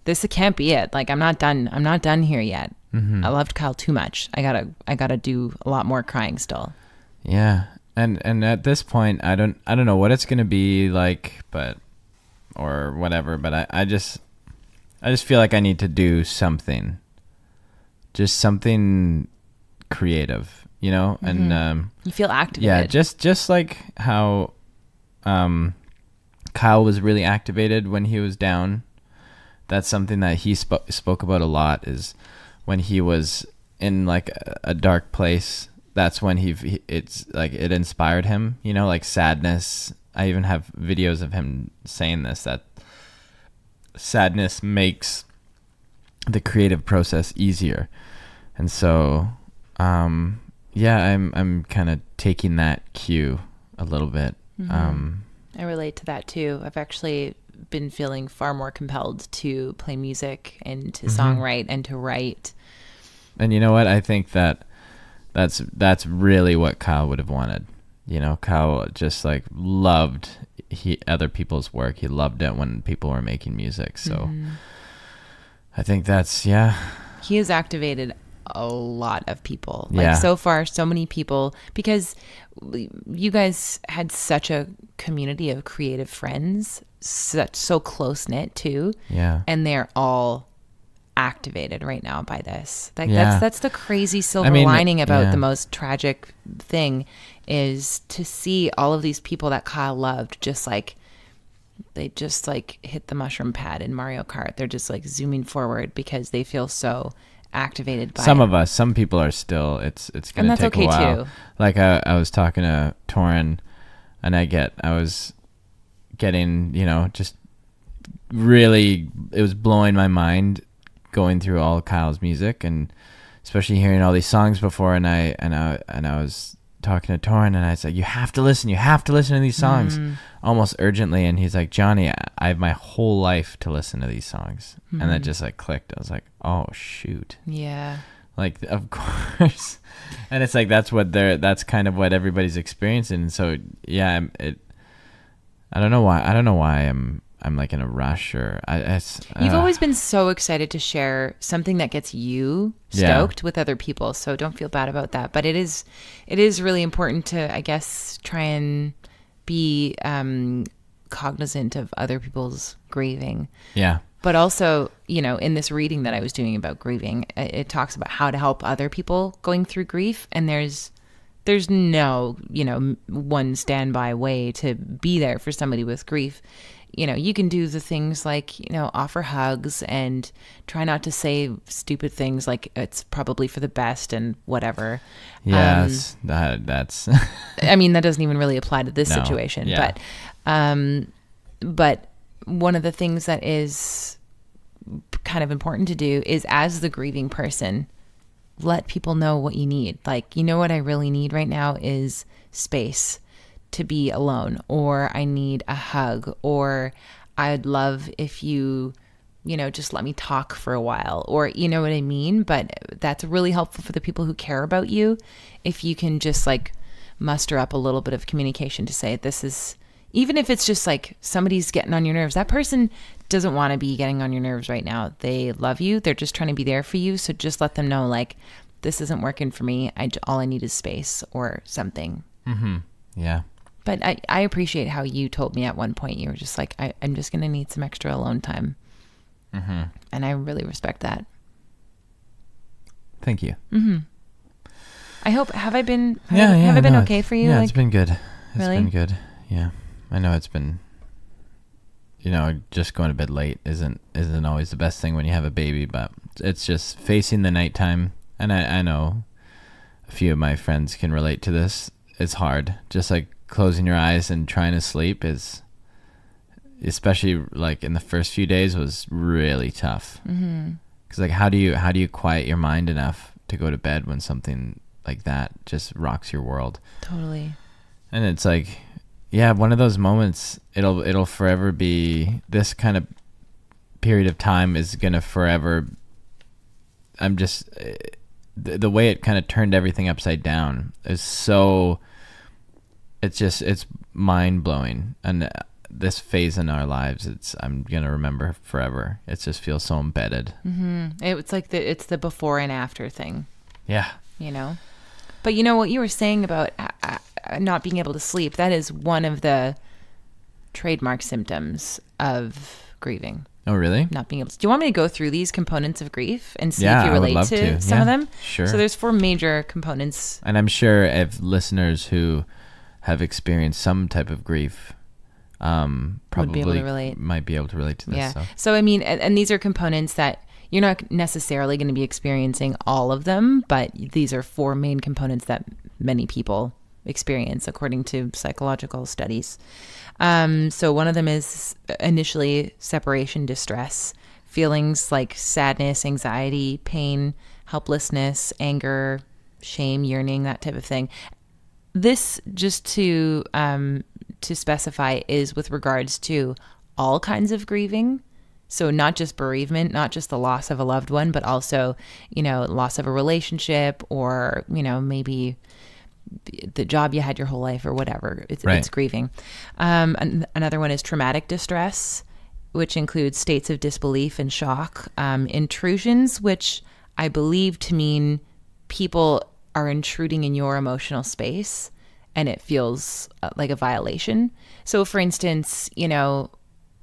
this can't be it. Like, I'm not done here yet. I loved Kyle too much. I gotta do a lot more crying still. Yeah, and at this point, I don't know what it's gonna be like, or whatever. But I just feel like I need to do something, just something creative. And you feel activated. Yeah, just like how Kyle was really activated when he was down. That's something that he spoke about a lot, is when he was in like a dark place. That's when it's like it inspired him, like sadness. I even have videos of him saying this, that sadness makes the creative process easier. And so I'm kind of taking that cue a little bit. I relate to that too. I've actually been feeling far more compelled to play music and to songwrite and to write. And you know what? I think that's really what Kyle would have wanted. Kyle just like loved other people's work. He loved it when people were making music. So I think he has activated a lot of people. Like, so far, so many people, because you guys had such a community of creative friends, so close knit too. Yeah. And they're all activated right now by this. Like, that's the crazy silver lining about the most tragic thing, is to see all of these people that Kyle loved, just like they just like hit the mushroom pad in Mario Kart. They're just like zooming forward because they feel so activated by some people are still, it's gonna take a while. And that's okay too. Like I was talking to Torin, and I was getting, just really, it was blowing my mind going through all Kyle's music, and especially hearing all these songs before, and I was talking to Torin, and I said, you have to listen to these songs almost urgently. And he's like, Johnny, I have my whole life to listen to these songs. And that just like clicked. I was like, oh shoot. Yeah. Like, of course. And it's like, that's kind of what everybody's experiencing. And so, yeah, I don't know why I'm like in a rush, or you've always been so excited to share something that gets you stoked with other people. So don't feel bad about that. But it is really important to, I guess, try and be cognizant of other people's grieving. Yeah. But also, in this reading that I was doing about grieving, it talks about how to help other people going through grief. And there's no, one standby way to be there for somebody with grief. You can do the things like, offer hugs and try not to say stupid things like it's probably for the best and whatever. Yes, that's. I mean, that doesn't even really apply to this situation. Yeah. But one of the things that is kind of important to do is, as the grieving person, let people know what you need. Like, what I really need right now is space to be alone, or I need a hug, or I'd love if you just let me talk for a while, or you know what I mean? But that's really helpful for the people who care about you. If you can just like muster up a little bit of communication to say, this is, even if it's just like somebody's getting on your nerves, that person doesn't want to be getting on your nerves right now. They love you. They're just trying to be there for you. So just let them know, like, this isn't working for me. All I need is space or something. Mm-hmm. Yeah. But I appreciate how you told me at one point, you were just like, I'm just going to need some extra alone time. Mm-hmm. And I really respect that. Thank you. Mm-hmm. I hope, have I been okay for you? Yeah, like, it's been good. It's really? been good. Yeah. I know it's been, just going to bed late isn't always the best thing when you have a baby, but it's just facing the nighttime. And I know a few of my friends can relate to this. It's hard. Just like closing your eyes and trying to sleep is, especially like in the first few days, was really tough. Mm-hmm. 'Cause like, how do you quiet your mind enough to go to bed when something like that just rocks your world? Totally. And it's like, yeah, one of those moments, it'll forever be, this kind of period of time is going to forever, I'm just, the way it kind of turned everything upside down is so, it's mind blowing. And this phase in our lives, I'm going to remember forever. It just feels so embedded. Mm-hmm. It's like it's the before and after thing. Yeah. But you know what you were saying about not being able to sleep, that is one of the trademark symptoms of grieving. Oh, really? Not being able to. Do you want me to go through these components of grief and see if you relate to some of them? Sure. So there's 4 major components. And I'm sure if listeners who have experienced some type of grief probably be able to relate. Might be able to relate to this. Yeah. So I mean, and these are components that you're not necessarily going to be experiencing all of them, but these are 4 main components that many people experience according to psychological studies. So one of them is initially separation distress, feelings like sadness, anxiety, pain, helplessness, anger, shame, yearning, that type of thing. This, just to specify, is with regards to all kinds of grieving. So not just bereavement, not just the loss of a loved one, but also, loss of a relationship, or, maybe the job you had your whole life or whatever. It's grieving. Another one is traumatic distress, which includes states of disbelief and shock. Intrusions, which I believe to mean people are intruding in your emotional space and it feels like a violation. So for instance,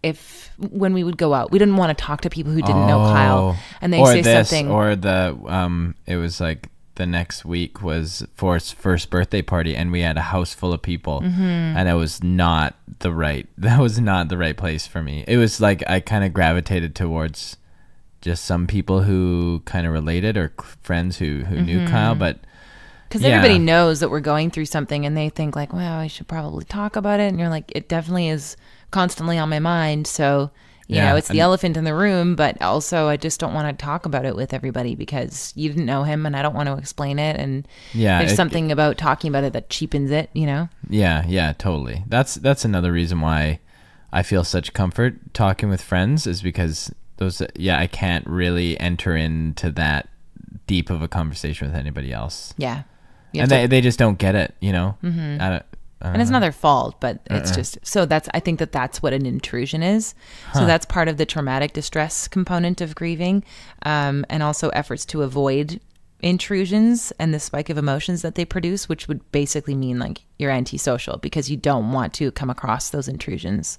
if when we would go out, we didn't want to talk to people who didn't know Kyle, and they say something, or it was like the next week was Forrest's first birthday party, and we had a house full of people, and that was not the right place for me. It was like I kind of gravitated towards just some people who kind of related, or friends who knew Kyle, but because everybody knows that we're going through something, and they think like, well, I should probably talk about it, and you're like, it definitely is constantly on my mind. So it's the elephant in the room, but also I just don't want to talk about it with everybody because you didn't know him and I don't want to explain it. And there's something about talking about it that cheapens it, Yeah, totally. That's another reason why I feel such comfort talking with friends, is because I can't really enter into that deep of a conversation with anybody else. Yeah. And they just don't get it, Mm-hmm. And it's not their fault, but it's just, so I think that's what an intrusion is. So that's part of the traumatic distress component of grieving, and also efforts to avoid intrusions and the spike of emotions that they produce, which would basically mean like you're antisocial because you don't want to come across those intrusions.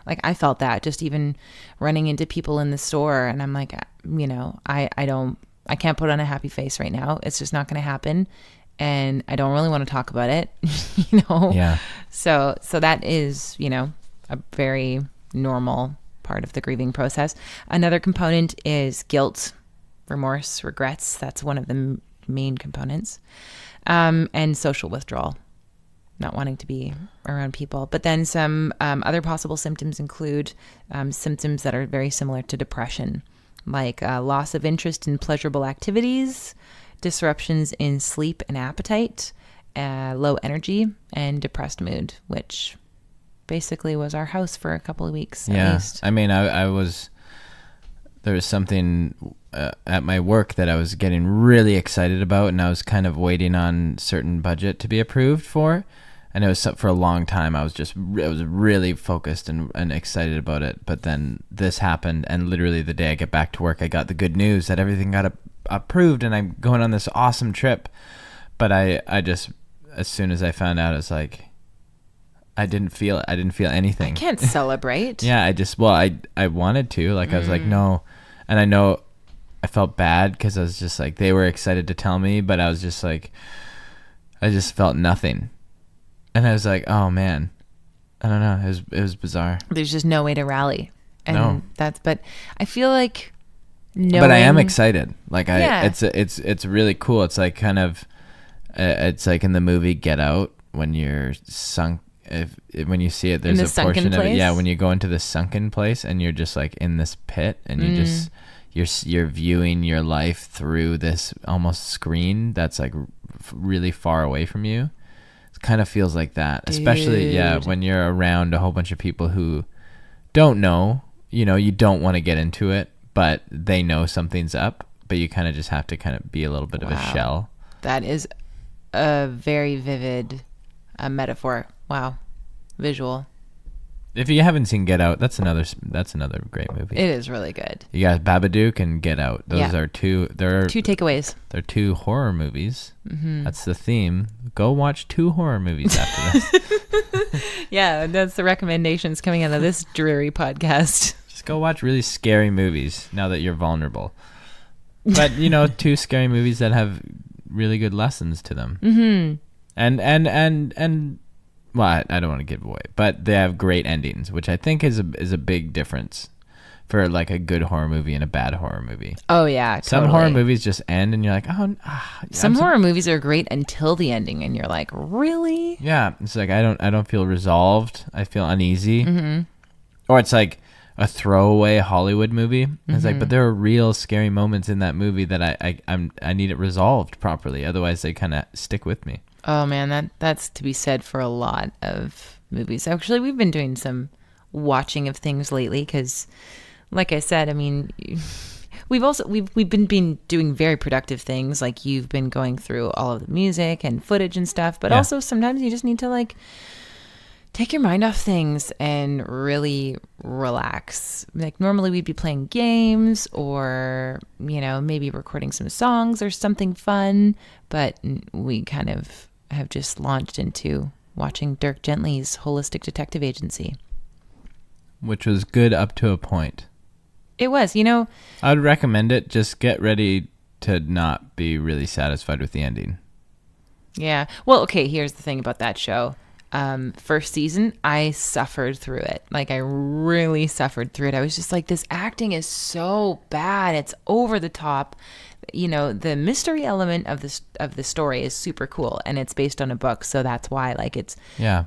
Like I felt that just even running into people in the store, and I'm like, I can't put on a happy face right now. It's just not going to happen. And I don't really want to talk about it, Yeah. So that is, a very normal part of the grieving process. Another component is guilt, remorse, regrets. That's one of the main components. And social withdrawal, not wanting to be around people. But then some other possible symptoms include symptoms that are very similar to depression, like loss of interest in pleasurable activities, disruptions in sleep and appetite, low energy and depressed mood, which basically was our house for a couple of weeks at least. I mean, I was, there was something at my work that I was getting really excited about, and I was kind of waiting on certain budget to be approved for. And it was for a long time. I was really focused and excited about it. But then this happened, and literally the day I get back to work, I got the good news that everything got approved, and I'm going on this awesome trip. But I just, as soon as I found out, it's like, I didn't feel anything. I can't celebrate. Yeah, I wanted to. Like, I was like, no. And I know I felt bad because I was just like, they were excited to tell me, but I was just like, I just felt nothing. And I was like, oh man, I don't know. It was bizarre. There's just no way to rally. And no. But I feel like But I am excited. Like it's really cool. It's like kind of, it's like in the movie Get Out when you're sunk. When you see it, there's a portion of it. Yeah, when you go into the sunken place and you're just like in this pit, and you just you're viewing your life through this almost screen that's like really far away from you. It kind of feels like that, especially when you're around a whole bunch of people who don't know. You know, you don't want to get into it, but they know something's up. But you kind of just have to kind of be a little bit of a shell. That is a very vivid metaphor. Wow. Visual. If you haven't seen Get Out, that's another great movie. It is really good. You got Babadook and Get Out. Those are two takeaways. They're two horror movies. Mm-hmm. That's the theme. Go watch 2 horror movies after this. Yeah, that's the recommendations coming out of this dreary podcast. Just go watch really scary movies now that you're vulnerable. But, 2 scary movies that have really good lessons to them. Mm-hmm. And well, I don't want to give away, but they have great endings, which I think is a big difference for like a good horror movie and a bad horror movie. Oh yeah, totally. Some horror movies just end and you're like, some horror movies are great until the ending, and you're like, really? Yeah, it's like I don't feel resolved. I feel uneasy, or it's like a throwaway Hollywood movie. It's like, but there are real scary moments in that movie that I need it resolved properly. Otherwise, they kind of stick with me. Oh man, that's to be said for a lot of movies. Actually, we've been doing some watching of things lately because, like I said, I mean, we've been doing very productive things. Like you've been going through all of the music and footage and stuff, but also sometimes you just need to like take your mind off things and really relax. Like normally we'd be playing games or, maybe recording some songs or something fun, but we kind of have just launched into watching Dirk Gently's Holistic Detective Agency. Which was good up to a point. It was, I would recommend it. Just get ready to not be really satisfied with the ending. Yeah. Well, okay, here's the thing about that show. First season, I suffered through it. Like I really suffered through it. I was just like, this acting is so bad. It's over the top. The mystery element of the story is super cool, and it's based on a book, so that's why like it's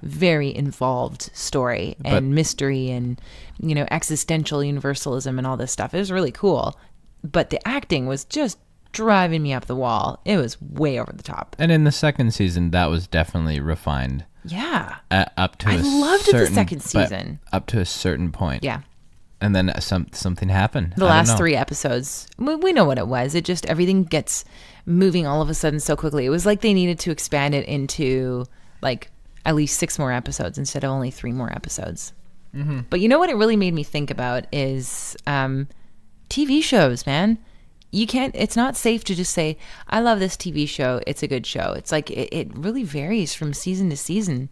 very involved story and mystery and existential universalism and all this stuff. It was really cool, but the acting was just driving me up the wall. It was way over the top. And in the second season, that was definitely refined. Yeah. Up to I loved the second season. Up to a certain point. Yeah. And then something happened. The last 3 episodes, we know what it was. It just, everything gets moving all of a sudden so quickly. It was like they needed to expand it into like at least 6 more episodes instead of only 3 more episodes. Mm-hmm. But you know what it really made me think about is TV shows, man. It's not safe to just say, I love this TV show, it's a good show. It's like, it really varies from season to season.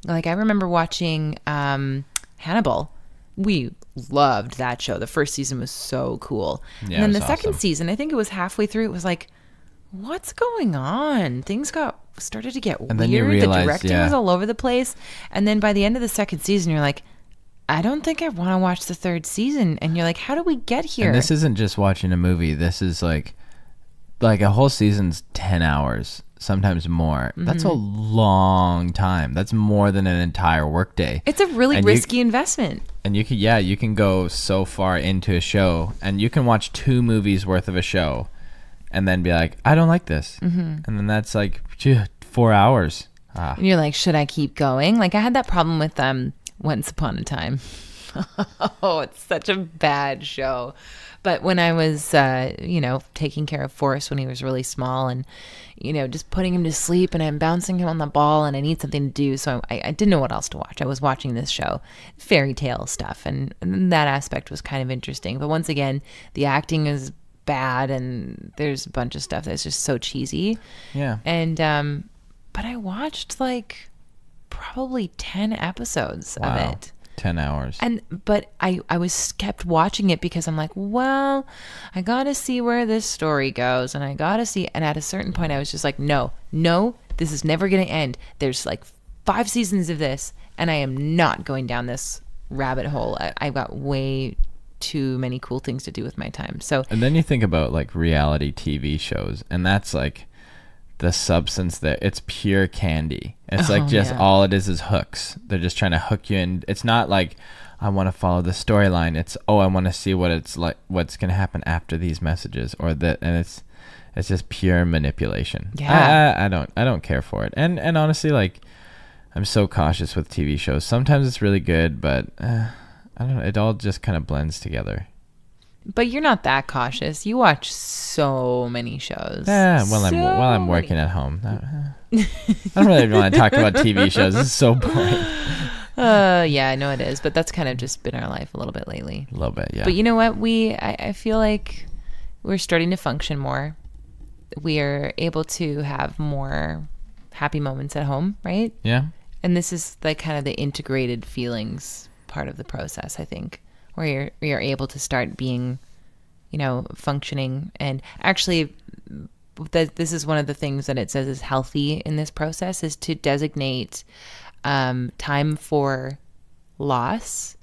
Like I remember watching Hannibal. We loved that show. The first season was so cool. Yeah, and then the second season, I think it was halfway through, it was like, what's going on? Things started to get weird. Then you realize, the directing was all over the place. And then by the end of the second season, you're like, I don't think I want to watch the third season. And you're like, how do we get here? And this isn't just watching a movie. This is like a whole season's 10 hours, sometimes more. Mm-hmm. That's a long time. That's more than an entire workday. It's a really risky investment. And you can go so far into a show, and you can watch 2 movies worth of a show and then be like, I don't like this. Mm-hmm. And then that's like 4 hours. And you're like, should I keep going? Like I had that problem with Once Upon a Time. Oh, it's such a bad show. But when I was, taking care of Forrest when he was really small and, just putting him to sleep and I'm bouncing him on the ball and I need something to do. So I didn't know what else to watch. I was watching this show, fairy tale stuff. And that aspect was kind of interesting. But once again, the acting is bad and there's a bunch of stuff that's just so cheesy. Yeah. And, but I watched like probably 10 episodes of it. 10 hours. But I was kept watching it because I'm like, well, I got to see where this story goes and I got to see. And at a certain point I was just like, no, this is never going to end. There's like 5 seasons of this and I am not going down this rabbit hole. I've got way too many cool things to do with my time. So, and then you think about like reality TV shows and that's like the substance there, it's pure candy. It's like just all it is hooks. They're just trying to hook you in. It's not like I want to follow the storyline. It's I want to see what it's like, what's going to happen after these messages or that, and it's just pure manipulation. Yeah. I don't care for it. And honestly, like I'm so cautious with TV shows. Sometimes it's really good, but I don't know. It all just kind of blends together. But you're not that cautious. You watch so many shows. While I'm working at home. I don't really want to talk about TV shows. This is so boring. Yeah, I know it is. But that's kind of just been our life a little bit lately. A little bit, yeah. But you know what? I feel like we're starting to function more. We are able to have more happy moments at home, right? Yeah. And this is like kind of the integrated feelings part of the process, I think. Where you're able to start being, functioning. And actually, this is one of the things that it says is healthy in this process is to designate time for loss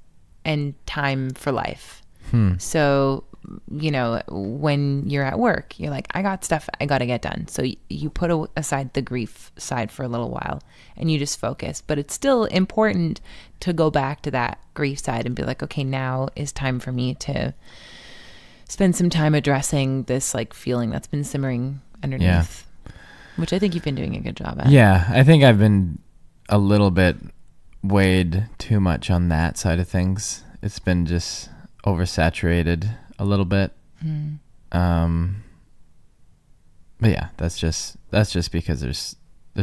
and time for life. So, when you're at work, you're like, I got stuff I got to get done. So you put aside the grief side for a little while and you just focus. But it's still important to go back to that grief side and be like, okay, now is time for me to spend some time addressing this like feeling that's been simmering underneath, which I think you've been doing a good job at. Yeah, I think I've been a little bit weighed too much on that side of things. It's been just oversaturated a little bit. But yeah, that's just because there's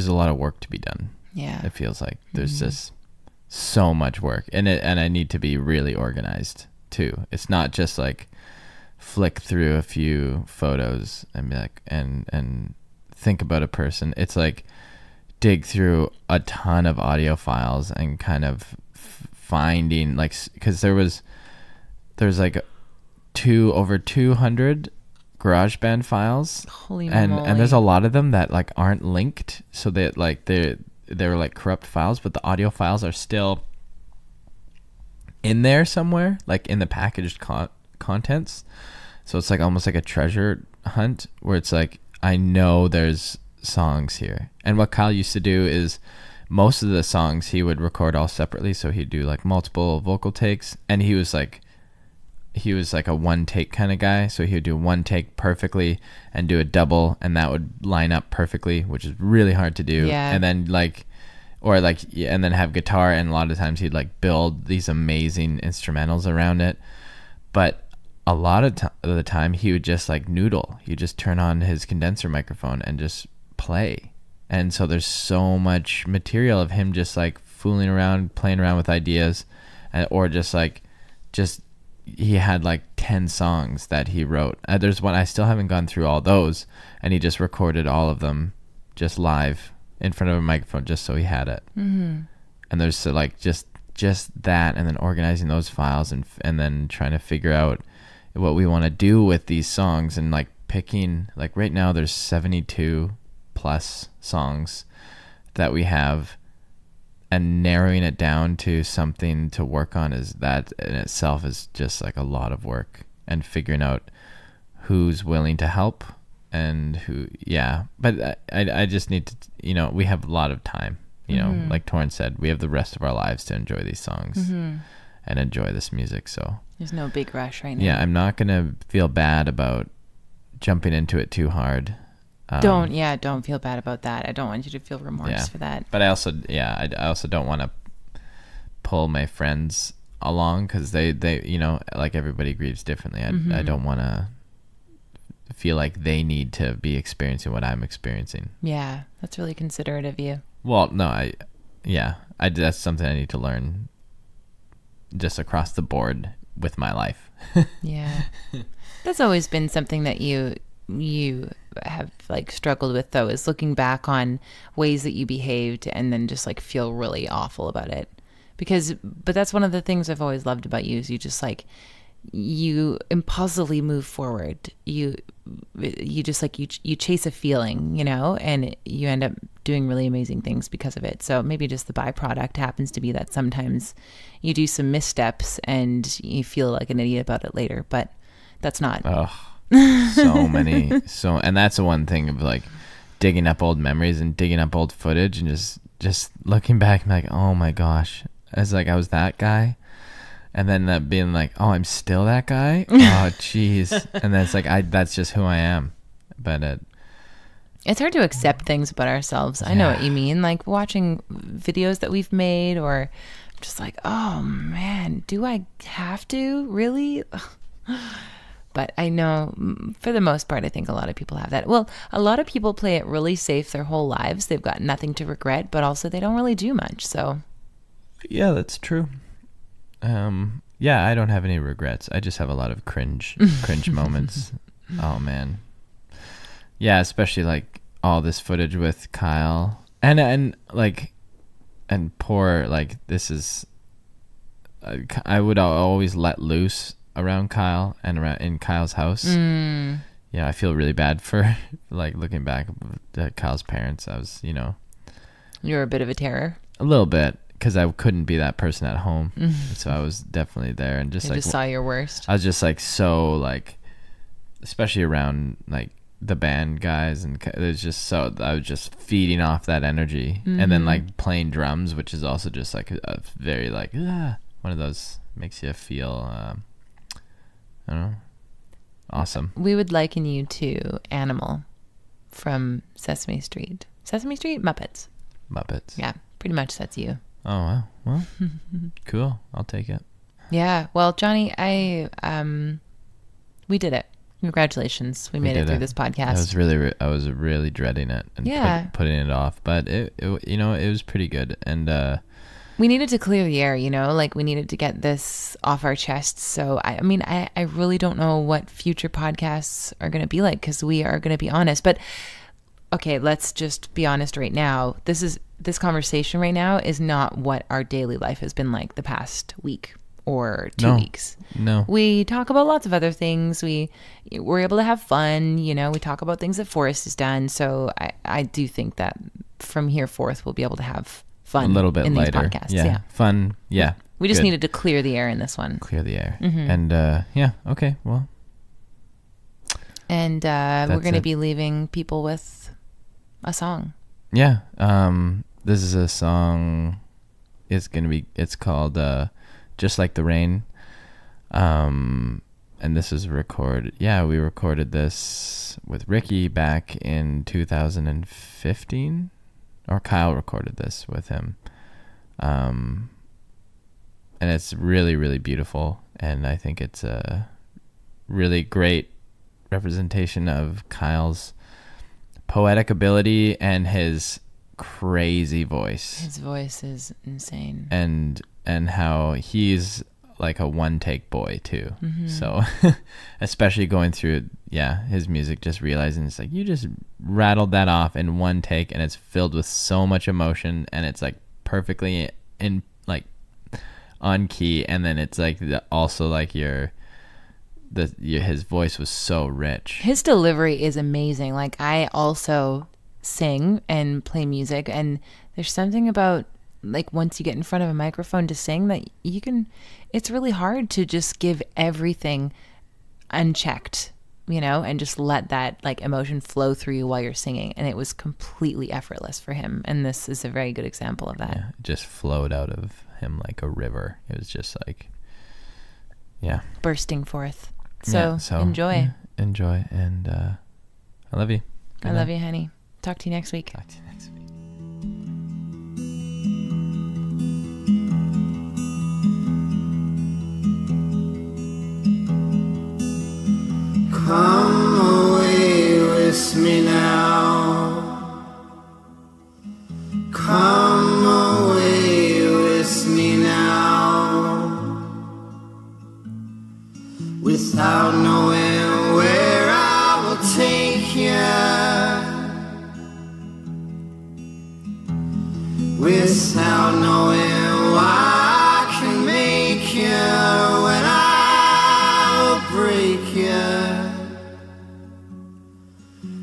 a lot of work to be done. Yeah. It feels like there's just so much work and I need to be really organized too. It's not just like flick through a few photos and be like, and think about a person. It's like dig through a ton of audio files and kind of finding like, cause there's like over 200 GarageBand files. Holy and moly. And there's a lot of them that like aren't linked, so that like they're like corrupt files, but the audio files are still in there somewhere, like in the packaged contents. So it's like almost like a treasure hunt where it's like, I know there's songs here. And what Kyle used to do is most of the songs he would record all separately, so he'd do like multiple vocal takes, and he was like a one take kind of guy, so he would do one take perfectly and do a double, and that would line up perfectly, which is really hard to do. Yeah. And then and then have guitar, and a lot of times he'd like build these amazing instrumentals around it. But a lot of the time he would just like noodle. He'd just turn on his condenser microphone and just play. And so there's so much material of him just like fooling around, playing around with ideas, or just he had like 10 songs that he wrote. There's one, I still haven't gone through all those, and he just recorded all of them just live in front of a microphone just so he had it. And there's like just that, and then organizing those files and then trying to figure out what we want to do with these songs, and like picking, like right now there's 72 plus songs that we have, and narrowing it down to something to work on is that in itself is just like a lot of work, and figuring out who's willing to help and who, but I just need to, we have a lot of time, like Torrin said, we have the rest of our lives to enjoy these songs and enjoy this music. So there's no big rush right now. Yeah, I'm not going to feel bad about jumping into it too hard. Don't feel bad about that. I don't want you to feel remorse for that. But I also don't want to pull my friends along, because they like, everybody grieves differently. I don't want to feel like they need to be experiencing what I'm experiencing. Yeah, that's really considerate of you. Well, no, that's something I need to learn just across the board with my life. Yeah. That's always been something that you have like struggled with, though, is looking back on ways that you behaved and then just like feel really awful about it. But that's one of the things I've always loved about you, is you just like, you impulsively move forward. You just like, you chase a feeling, and you end up doing really amazing things because of it. So maybe just the byproduct happens to be that sometimes you do some missteps and you feel like an idiot about it later, but that's not. Oh, and that's the one thing of like digging up old memories and digging up old footage and just looking back and like, oh my gosh, it's like I was that guy. And then that being like, oh, I'm still that guy. Oh, jeez. And then it's like, that's just who I am. But it's hard to accept things about ourselves. I know what you mean. Like watching videos that we've made, or just like, oh man, do I have to really? But I know for the most part, I think a lot of people have that. Well, a lot of people play it really safe their whole lives. They've got nothing to regret, but also they don't really do much. So yeah, that's true. I don't have any regrets. I just have a lot of cringe moments. Oh man. Yeah, especially like all this footage with Kyle and poor, like, this is, I would always let loose around Kyle and around in Kyle's house. Yeah, I feel really bad for like looking back at Kyle's parents. I was, you're a bit of a terror. A little bit. Because I couldn't be that person at home. So I was definitely there and just saw your worst. I was just like, so like, especially around like the band guys, and it was just so, I was just feeding off that energy. And then like playing drums, which is also just like a very like, one of those makes you feel, I don't know, awesome. We would liken you to Animal from Sesame Street. Sesame Street? Muppets. Yeah, pretty much that's you. Oh, wow. Well, cool. I'll take it. Yeah. Well, Johnny, we did it. Congratulations. We made it through this podcast. I was really dreading it and putting it off, but it was pretty good. And, we needed to clear the air, like we needed to get this off our chests. So, I really don't know what future podcasts are going to be like, because we are going to be honest, but okay, let's just be honest right now. This conversation right now is not what our daily life has been like the past week or 2 weeks. No. We talk about lots of other things. We're able to have fun. We talk about things that Forrest has done. So I do think that from here forth, we'll be able to have fun a little bit in lighter. These podcasts. Yeah. Fun. Yeah. We just needed to clear the air in this one. Clear the air. And okay, well. And we're going to be leaving people with a song. Yeah. This is a song. It's called Just Like the Rain. And this is recorded. Yeah, we recorded this with Ricky back in 2015. Or Kyle recorded this with him. And it's really, really beautiful. And I think it's a really great representation of Kyle's poetic ability and his crazy voice. His voice is insane. And how he's like a one-take boy too. So especially going through his music, just realizing it's like you just rattled that off in one take, and it's filled with so much emotion, and it's like perfectly in like on key, and then it's like also like his voice was so rich. His delivery is amazing. Like, I also sing and play music, and there's something about like once you get in front of a microphone to sing that it's really hard to just give everything unchecked, and just let that like emotion flow through you while you're singing. And it was completely effortless for him. And this is a very good example of that. Yeah, it just flowed out of him like a river. It was just like, bursting forth. So enjoy. Enjoy. And I love you. I love you, honey. Talk to you next week. Talk to you next week. Come away with me now. Come away with me now. Without knowing where I will take you. Without knowing why I can make you when I will break you.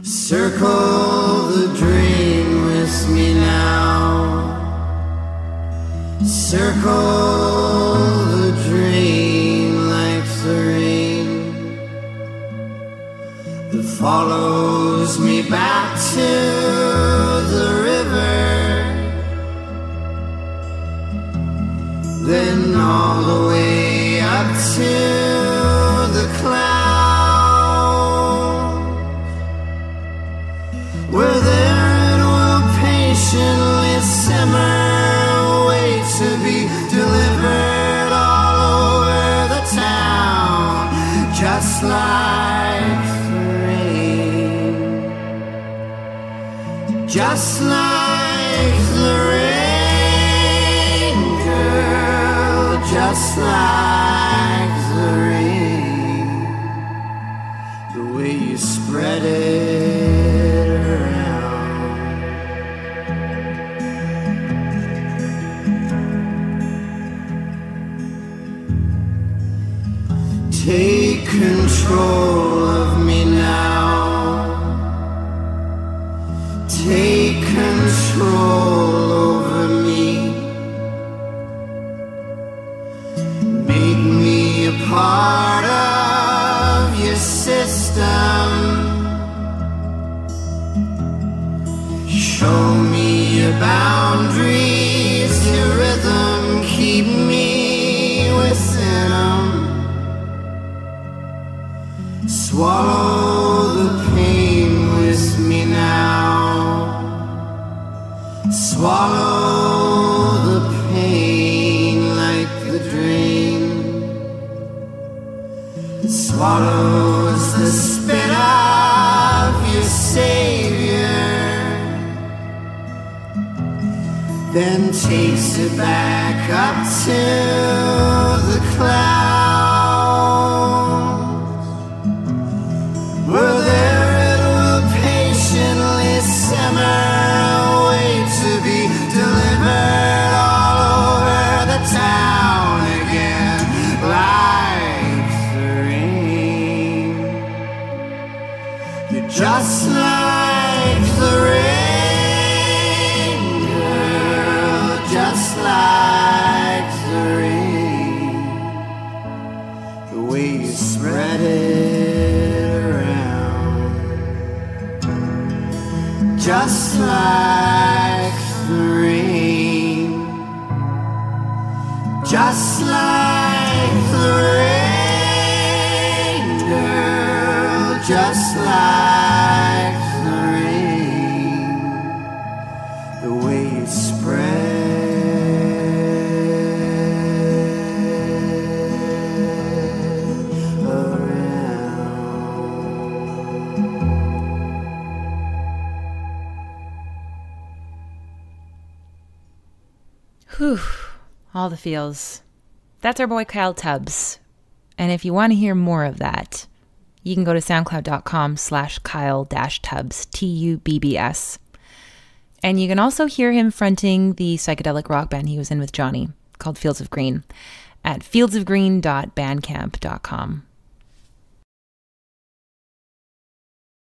Circle the drain with me now. Circle the drain like the rain that follows me back to the river. Then all the way up to the clouds, where there it will patiently simmer, wait to be delivered all over the town, just like the rain, just like the rain, girl, just like the rain, the way you spread it around. Take control of me now. Take control over me. Make me a part of your system. Show me your boundaries, your rhythm, keep me within them. Swallow the pain with me now. Swallow the pain like the drain that swallows the spit of your savior, then takes it back up to the clouds, where there it will patiently simmer, wait to be delivered all over the town again, like the rain. You're just like the rain, girl, just like the rain, the way you spread it around, just like the rain, just like the rain, girl, just like the rain, the way you spread Whew, all the feels. That's our boy Kyle Tubbs. And if you want to hear more of that, you can go to soundcloud.com/Kyle-Tubbs, Tubbs. And you can also hear him fronting the psychedelic rock band he was in with Johnny called Fields of Green at fieldsofgreen.bandcamp.com.